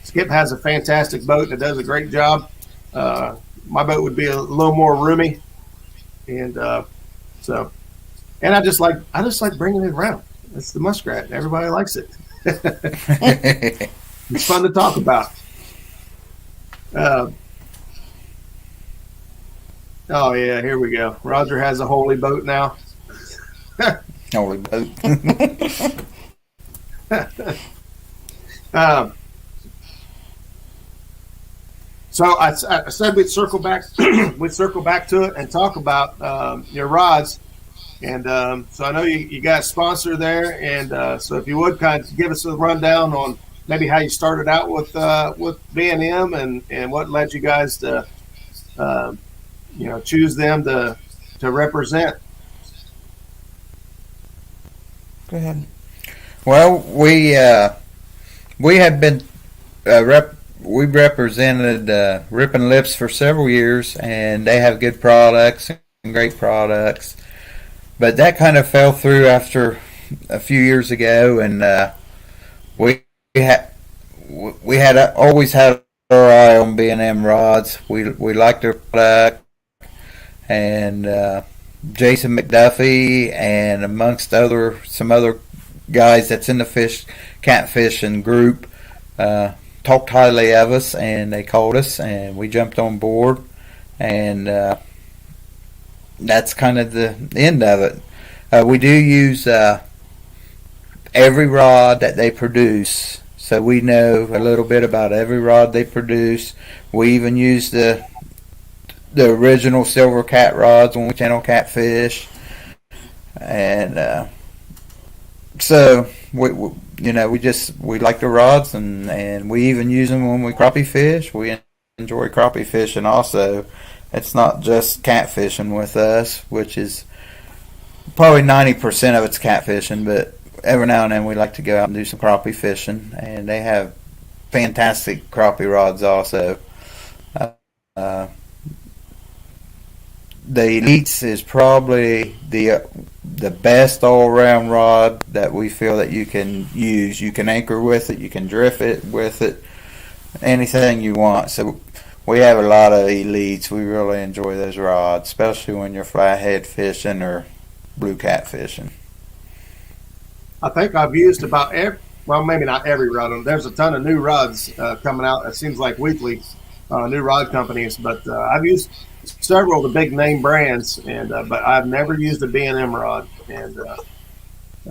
Skip has a fantastic boat that does a great job. My boat would be a little more roomy, and so. And I just like bringing it around. It's the Muskrat. Everybody likes it. It's fun to talk about. Oh yeah, here we go. Roger has a holy boat now. Holy boat. So I said we'd circle back. We'd circle back to it and talk about your rods. And so I know you got a sponsor there, and so if you would kind of give us a rundown on maybe how you started out with B&M and what led you guys to choose them to represent. Go ahead. Well, we had been we represented Rippin' Lips for several years, and they have good products and great products. But that kind of fell through after a few years ago, and we had always had our eye on B&M rods. We liked their product, and Jason McDuffie and amongst some other guys that's in the catfish and group talked highly of us, and they called us, and we jumped on board, and that's kind of the end of it. We do use every rod that they produce, so we know a little bit about every rod they produce. We even use the original silver cat rods when we channel catfish, and so we we like the rods, and we even use them when we crappie fish. We enjoy crappie fishing also. It's not just catfishing with us, which is probably 90% of it's catfishing, but every now and then we like to go out and do some crappie fishing, and they have fantastic crappie rods also. Uh, the Elites is probably the best all-around rod that we feel that you can use. You can anchor with it, you can drift it with it, anything you want. So we have a lot of Elites. We really enjoy those rods, especially when you're flathead fishing or blue cat fishing. I think I've used about well, maybe not every rod. There's a ton of new rods coming out. It seems like weekly, new rod companies. But I've used several of the big name brands, and but I've never used a B&M rod. And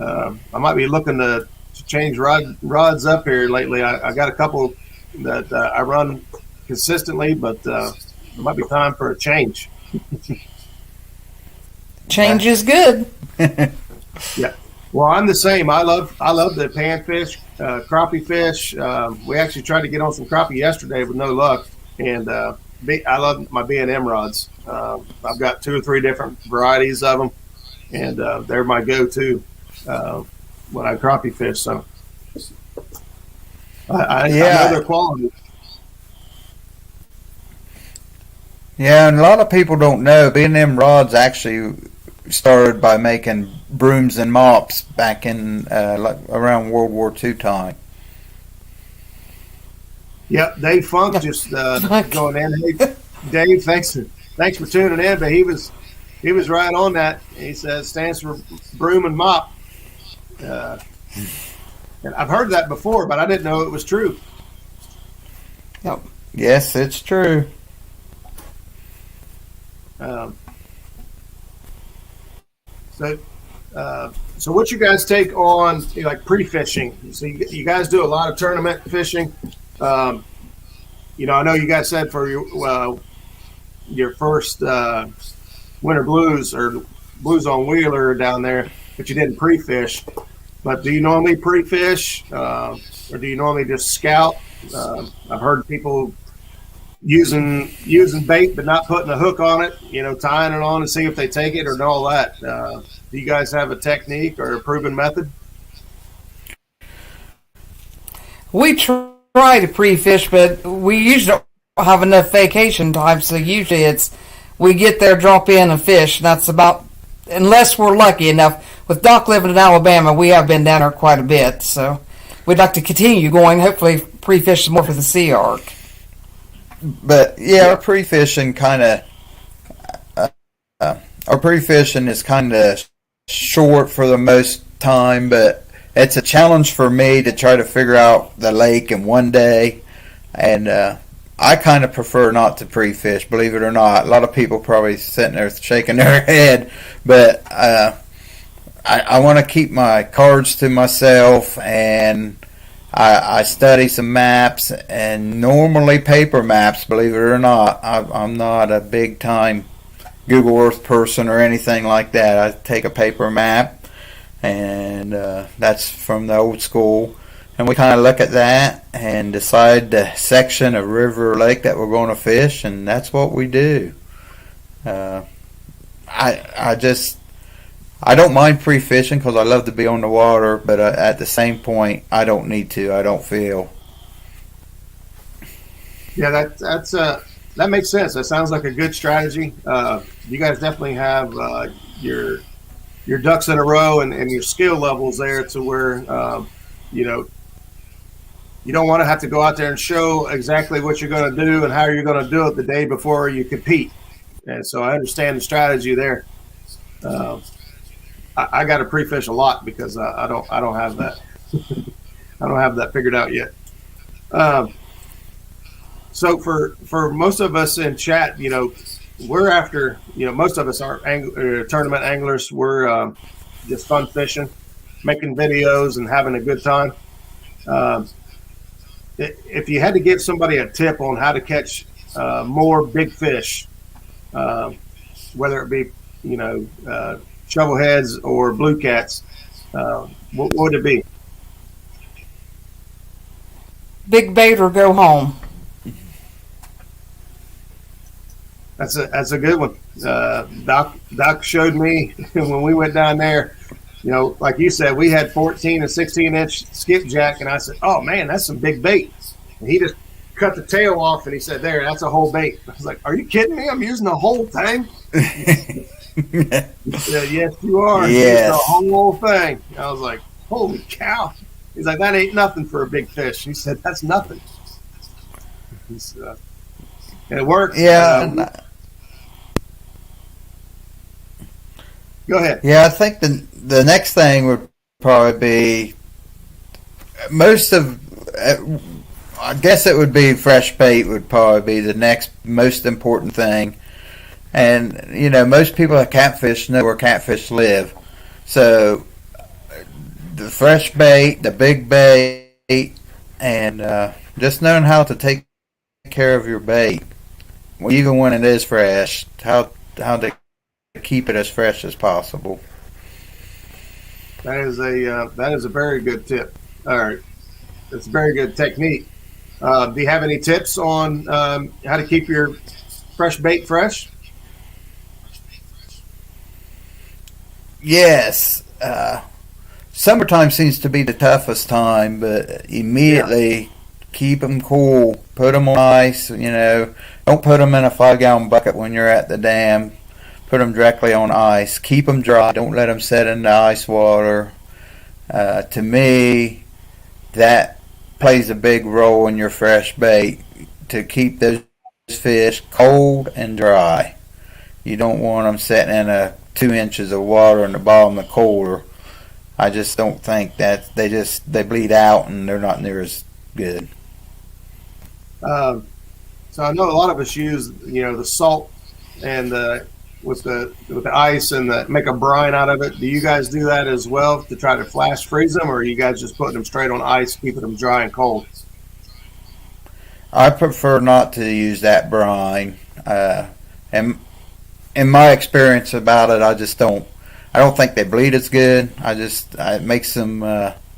I might be looking to change rods up here lately. I got a couple that I run consistently, but it might be time for a change. Change is good. Yeah. Well, I'm the same. I love the panfish, crappie fish. We actually tried to get on some crappie yesterday with no luck, and I love my B&M rods. I've got 2 or 3 different varieties of them, and they're my go-to when I crappie fish. So I know their quality. Yeah, and a lot of people don't know B&M rods actually started by making brooms and mops back in around World War II time. Yep, Dave Funk just going in. Hey, Dave, thanks for tuning in. But he was right on that. He says stands for broom and mop. And I've heard that before, but I didn't know it was true. Yep. Yes, it's true. So what you guys take on like pre-fishing? So you guys do a lot of tournament fishing. I know you guys said for your first winter blues or blues on Wheeler down there, but you didn't pre-fish. But do you normally pre-fish, or do you normally just scout? I've heard people using bait but not putting a hook on it, tying it on to see if they take it or all that. Do you guys have a technique or a proven method? We try to pre-fish, but we usually don't have enough vacation time, so usually we get there, drop in, and fish. And that's about, unless we're lucky enough. With Doc living in Alabama, we have been down there quite a bit, so we'd like to continue going, hopefully pre-fish some more for the Sea Ark. But yeah, our pre-fishing is kind of short for the most time, but it's a challenge for me to try to figure out the lake in one day, and I kind of prefer not to pre-fish, believe it or not. A lot of people probably sitting there shaking their head, but I want to keep my cards to myself, and I study some maps, and normally paper maps, believe it or not. I'm not a big time Google Earth person or anything like that. I take a paper map, and that's from the old school, and we kind of look at that and decide the section of river or lake that we're going to fish, and that's what we do. I don't mind pre-fishing because I love to be on the water, but at the same point, I don't need to. I don't feel. Yeah, that makes sense. That sounds like a good strategy. You guys definitely have your ducks in a row and your skill levels there to where you don't want to have to go out there and show exactly what you're going to do and how you're going to do it the day before you compete. And so I understand the strategy there. I got to pre-fish a lot because I don't have that. I don't have that figured out yet. So for most of us in chat, we're after, most of us aren't tournament anglers. We're just fun fishing, making videos and having a good time. if you had to give somebody a tip on how to catch more big fish, whether it be shovelheads or blue cats, what would it be? Big bait or go home. That's a good one. Doc showed me when we went down there. Like you said, we had 14 and 16-inch skipjack, and I said, "Oh man, that's some big bait." And he just cut the tail off, and he said, "There, that's a whole bait." I was like, "Are you kidding me? I'm using the whole thing." He said, "Yes, you are. Yes. The whole thing." I was like, "Holy cow!" He's like, "That ain't nothing for a big fish." He said, "That's nothing." And it worked. Yeah. Go ahead. Yeah, I think the next thing would probably be I guess it would be fresh bait would probably be the next most important thing. And, most people that catfish know where catfish live. So, the fresh bait, the big bait, and just knowing how to take care of your bait, even when it is fresh, how to keep it as fresh as possible. That is a very good tip. All right, it's a very good technique. Do you have any tips on how to keep your fresh bait fresh? Yes. Summertime seems to be the toughest time, but immediately keep them cool. Put them on ice. Don't put them in a 5-gallon bucket when you're at the dam. Put them directly on ice. Keep them dry. Don't let them sit in the ice water. To me, that plays a big role in your fresh bait to keep those fish cold and dry. You don't want them sitting in 2 inches of water in the bottom of the cooler. I just don't think that they bleed out and they're not near as good. So I know a lot of us use the salt and with the ice and make a brine out of it. Do you guys do that as well to try to flash freeze them, or are you guys just putting them straight on ice, keeping them dry and cold? I prefer not to use that brine. And in my experience about it, I don't think they bleed as good. It makes them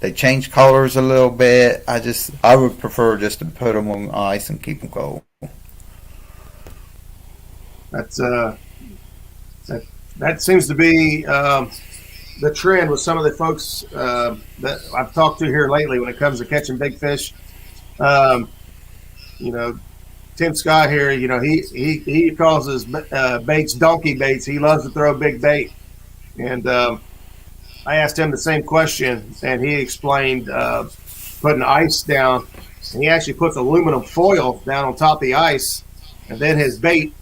they change colors a little bit. I would prefer just to put them on ice and keep them cold. That seems to be the trend with some of the folks that I've talked to here lately when it comes to catching big fish. Tim Scott here, he calls his baits donkey baits. He loves to throw big bait. And I asked him the same question, and he explained putting ice down. And he actually puts aluminum foil down on top of the ice, and then his bait,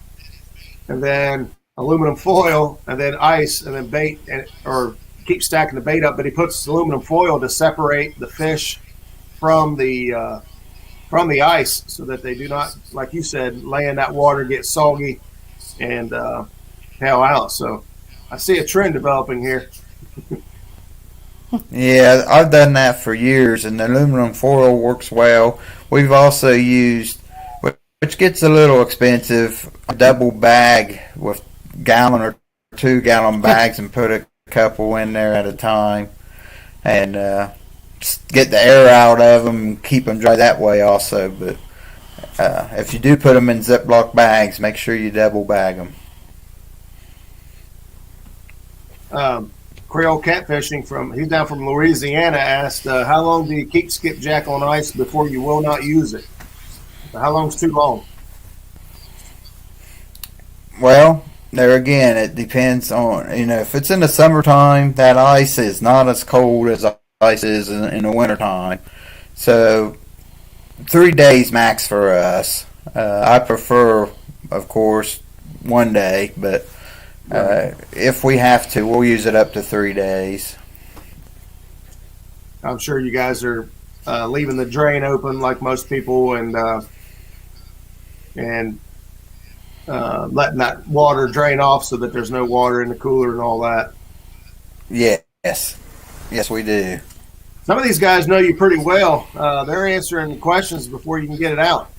and then aluminum foil, and then ice, and then bait, or keep stacking the bait up. But he puts aluminum foil to separate the fish from the ice, so that they do not, like you said, lay in that water, get soggy, and hell out. So I see a trend developing here. Yeah, I've done that for years, and the aluminum foil works well. We've also used, which gets a little expensive, a double bag with gallon or 2-gallon bags and put a couple in there at a time, and just get the air out of them and keep them dry that way also. But if you do put them in Ziploc bags, make sure you double bag them. Creole Catfishing he's down from Louisiana asked, how long do you keep skipjack on ice before you will not use it? How long's too long? Well, there again, it depends on, if it's in the summertime, that ice is not as cold as ice is in the wintertime. So 3 days max for us. I prefer, of course, 1 day, but if we have to, we'll use it up to 3 days. I'm sure you guys are leaving the drain open like most people, and letting that water drain off so that there's no water in the cooler and all that. Yes, we do. Some of these guys know you pretty well. They're answering questions before you can get it out.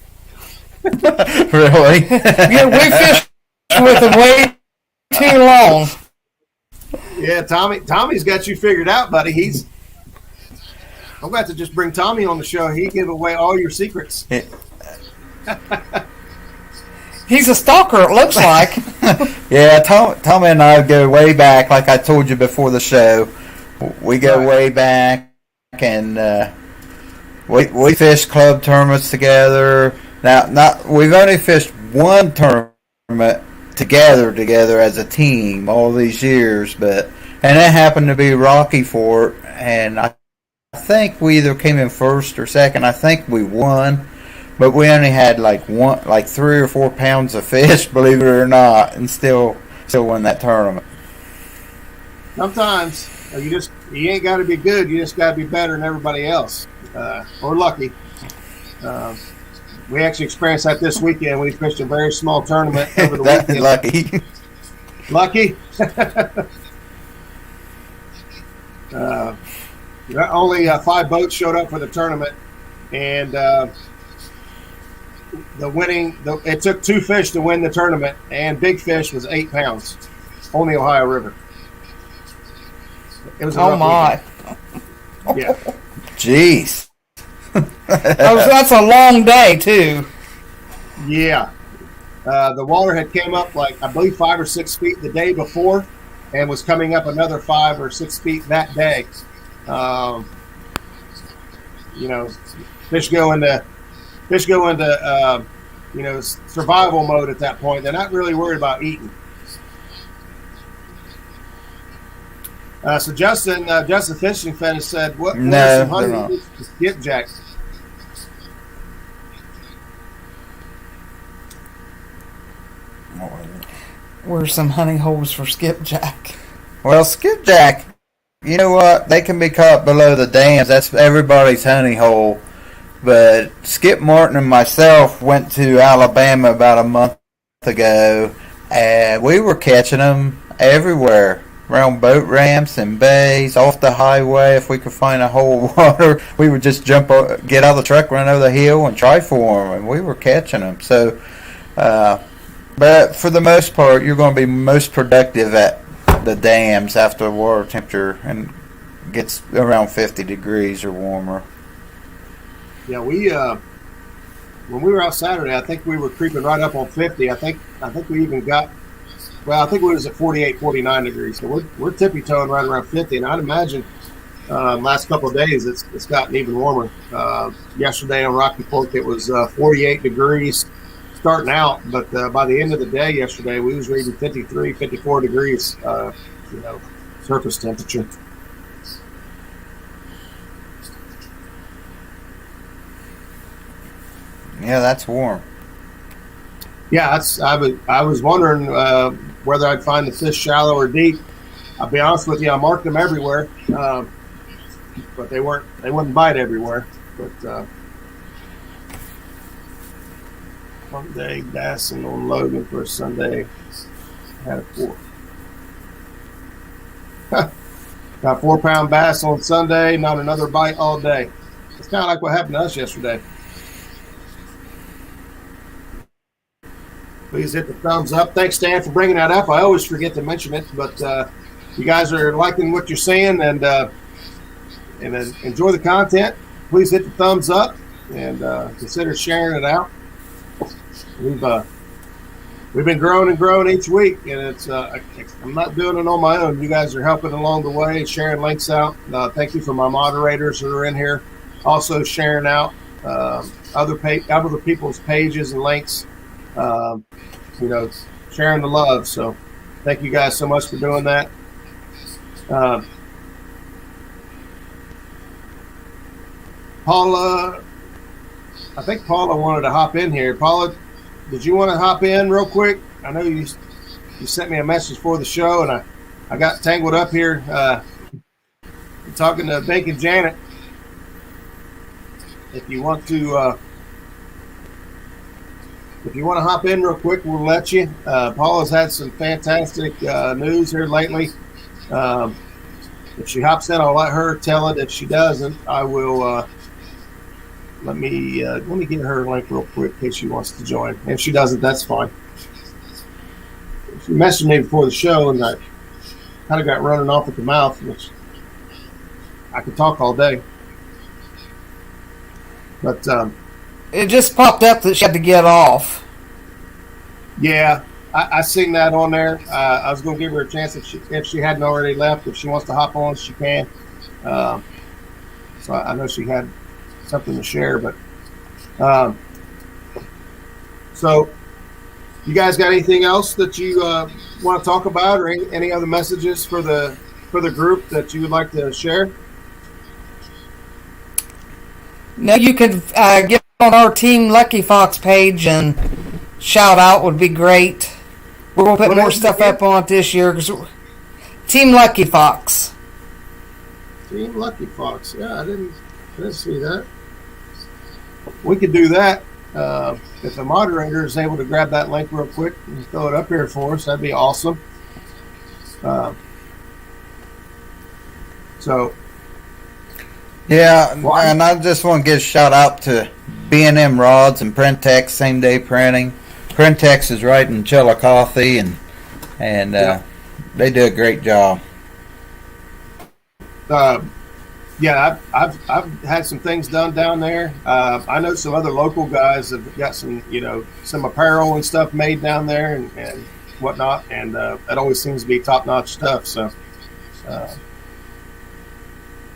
Really? Yeah, we fished with them way too long. Yeah, Tommy's got you figured out, buddy. I'm about to just bring Tommy on the show. He give away all your secrets. He's a stalker, it looks like. Yeah, Tommy and I go way back. Like I told you before the show, we go way back, and we fish club tournaments together. Now, we've only fished one tournament together as a team all these years, and it happened to be Rocky Fort, and I think we either came in first or second. I think we won, but we only had like 3 or 4 pounds of fish, believe it or not, and still won that tournament. Sometimes you ain't got to be good. You just got to be better than everybody else, or lucky. We actually experienced that this weekend. We fished a very small tournament over the weekend. Lucky. Lucky. Only 5 boats showed up for the tournament, and it took 2 fish to win the tournament, and big fish was 8 pounds on the Ohio River. It was a rough my! weekend. Yeah. Jeez. That's a long day too. Yeah. The water had came up like I believe 5 or 6 feet the day before, and was coming up another 5 or 6 feet that day. Fish go into survival mode at that point. They're not really worried about eating. So Justin Fishing Fetish said, "What are some honey for skipjack?" Where's some honey holes for skipjack? Well, skipjack, you know what? They can be caught below the dams. That's everybody's honey hole. But Skip Martin and myself went to Alabama about a month ago, and we were catching them everywhere. Around boat ramps and bays, off the highway. If we could find a hole of water, we would just get out of the truck, run over the hill, and try for them. And we were catching them. So, but for the most part, you're going to be most productive at the dams after the water temperature and gets around 50 degrees or warmer. Yeah, when we were out Saturday, I think we were creeping right up on 50. I think we even got. Well, I think we was at 48, 49 degrees. So we're tippy-toeing right around 50. And I'd imagine last couple of days it's gotten even warmer. Yesterday on Rocky Fork it was 48 degrees starting out, but by the end of the day yesterday we was reading 53, 54 degrees. Surface temperature. Yeah, that's warm. Yeah, I was wondering whether I'd find the fish shallow or deep. I'll be honest with you, I marked them everywhere, but they wouldn't bite everywhere. But Sunday bassing on Logan for a Sunday had a 4. Got 4-pound bass on Sunday, not another bite all day. It's kind of like what happened to us yesterday. Please hit the thumbs up. Thanks, Stan, for bringing that up. I always forget to mention it, but you guys are liking what you're seeing and enjoy the content. Please hit the thumbs up and consider sharing it out. We've been growing and growing each week, and it's I'm not doing it on my own. You guys are helping along the way, sharing links out. Thank you for my moderators that are in here, also sharing out other people's pages and links. Sharing the love. So thank you guys so much for doing that. Paula, I think Paula wanted to hop in here. Paula, did you want to hop in real quick? I know you sent me a message for the show, and I got tangled up here talking to Bink and Janet. If you want to hop in real quick, we'll let you. Paula's had some fantastic news here lately. If she hops in, I'll let her tell it. If she doesn't, I will. Let me get her link real quick in case she wants to join. If she doesn't, that's fine. She messaged me before the show, and I kind of got running off at the mouth, which I could talk all day. But it just popped up that she had to get off. Yeah, I seen that on there. I was going to give her a chance if she hadn't already left. If she wants to hop on, she can. So I know she had something to share. But so you guys got anything else that you want to talk about, or any other messages for the group that you would like to share? No, you could get on our Team Lucky Fox page and shout out would be great. We're going to put more stuff up on it this year. Team Lucky Fox. Team Lucky Fox. Yeah, I didn't see that. We could do that. If the moderator is able to grab that link real quick and throw it up here for us, that'd be awesome. Yeah, and I just want to give a shout out to B&M Rods and Printex Same Day Printing. Printex is right in Chillicothe, and they do a great job. Yeah, I've had some things done down there. I know some other local guys have got some apparel and stuff made down there and whatnot, and that always seems to be top-notch stuff. So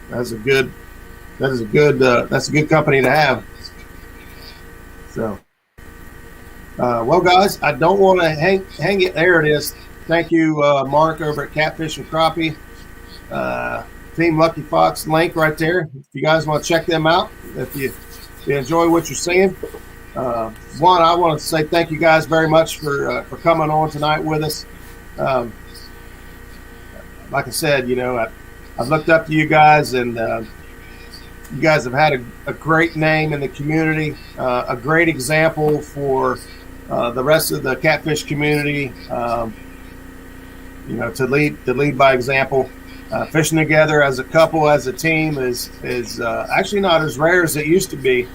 that's a good company to have. So, well, guys, I don't want to hang it. There it is. Thank you, Mark, over at Catfish and Crappie. Team Lucky Fox link right there. If you guys want to check them out, if you enjoy what you're seeing. One, I want to say thank you guys very much for coming on tonight with us. Like I said, I've looked up to you guys, and you guys have had a great name in the community, a great example for the rest of the catfish community. To lead by example. Fishing together as a couple, as a team, is actually not as rare as it used to be.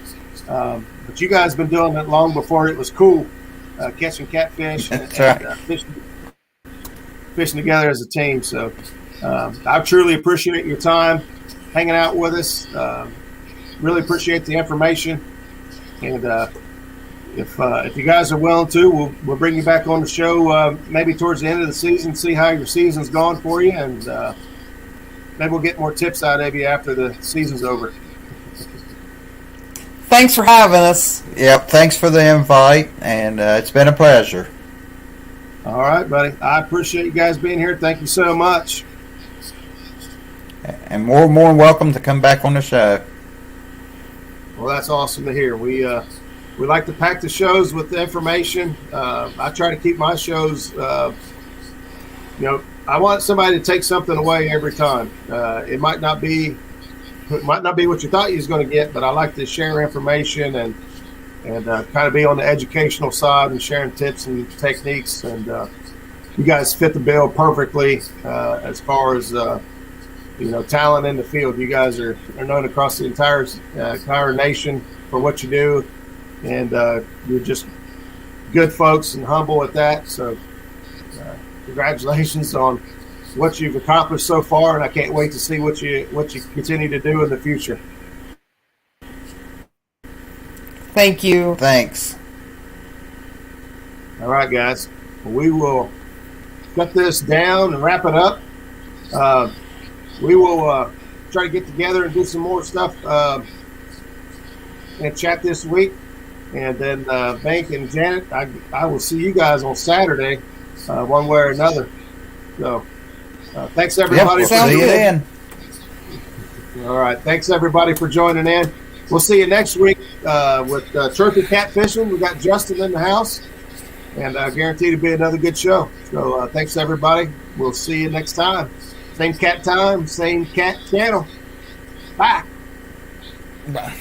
But you guys have been doing it long before it was cool, catching catfish and fishing together as a team. So I truly appreciate your time hanging out with us. Really appreciate the information. And if you guys are willing to, we'll bring you back on the show maybe towards the end of the season, see how your season's gone for you, and maybe we'll get more tips out of you after the season's over. Thanks for having us. Yep, thanks for the invite, and it's been a pleasure. All right, buddy. I appreciate you guys being here. Thank you so much. And more welcome to come back on the show. Well, that's awesome to hear. We like to pack the shows with the information. I try to keep my shows, I want somebody to take something away every time. It might not be what you thought you was going to get, but I like to share information and kind of be on the educational side and sharing tips and techniques. And you guys fit the bill perfectly as far as talent in the field. You guys are known across the entire nation for what you do, and you're just good folks and humble at that. So congratulations on what you've accomplished so far, and I can't wait to see what you continue to do in the future. Thank you. Thanks. All right, guys. We will cut this down and wrap it up. We will try to get together and do some more stuff and chat this week. And then Bink and Janet, I will see you guys on Saturday, one way or another. So thanks, everybody. Yep, we'll see you then. All right. Thanks, everybody, for joining in. We'll see you next week with Trophy Catfishing. We got Justin in the house, and guaranteed to be another good show. So thanks, everybody. We'll see you next time. Same cat time, same cat channel. Bye. Bye.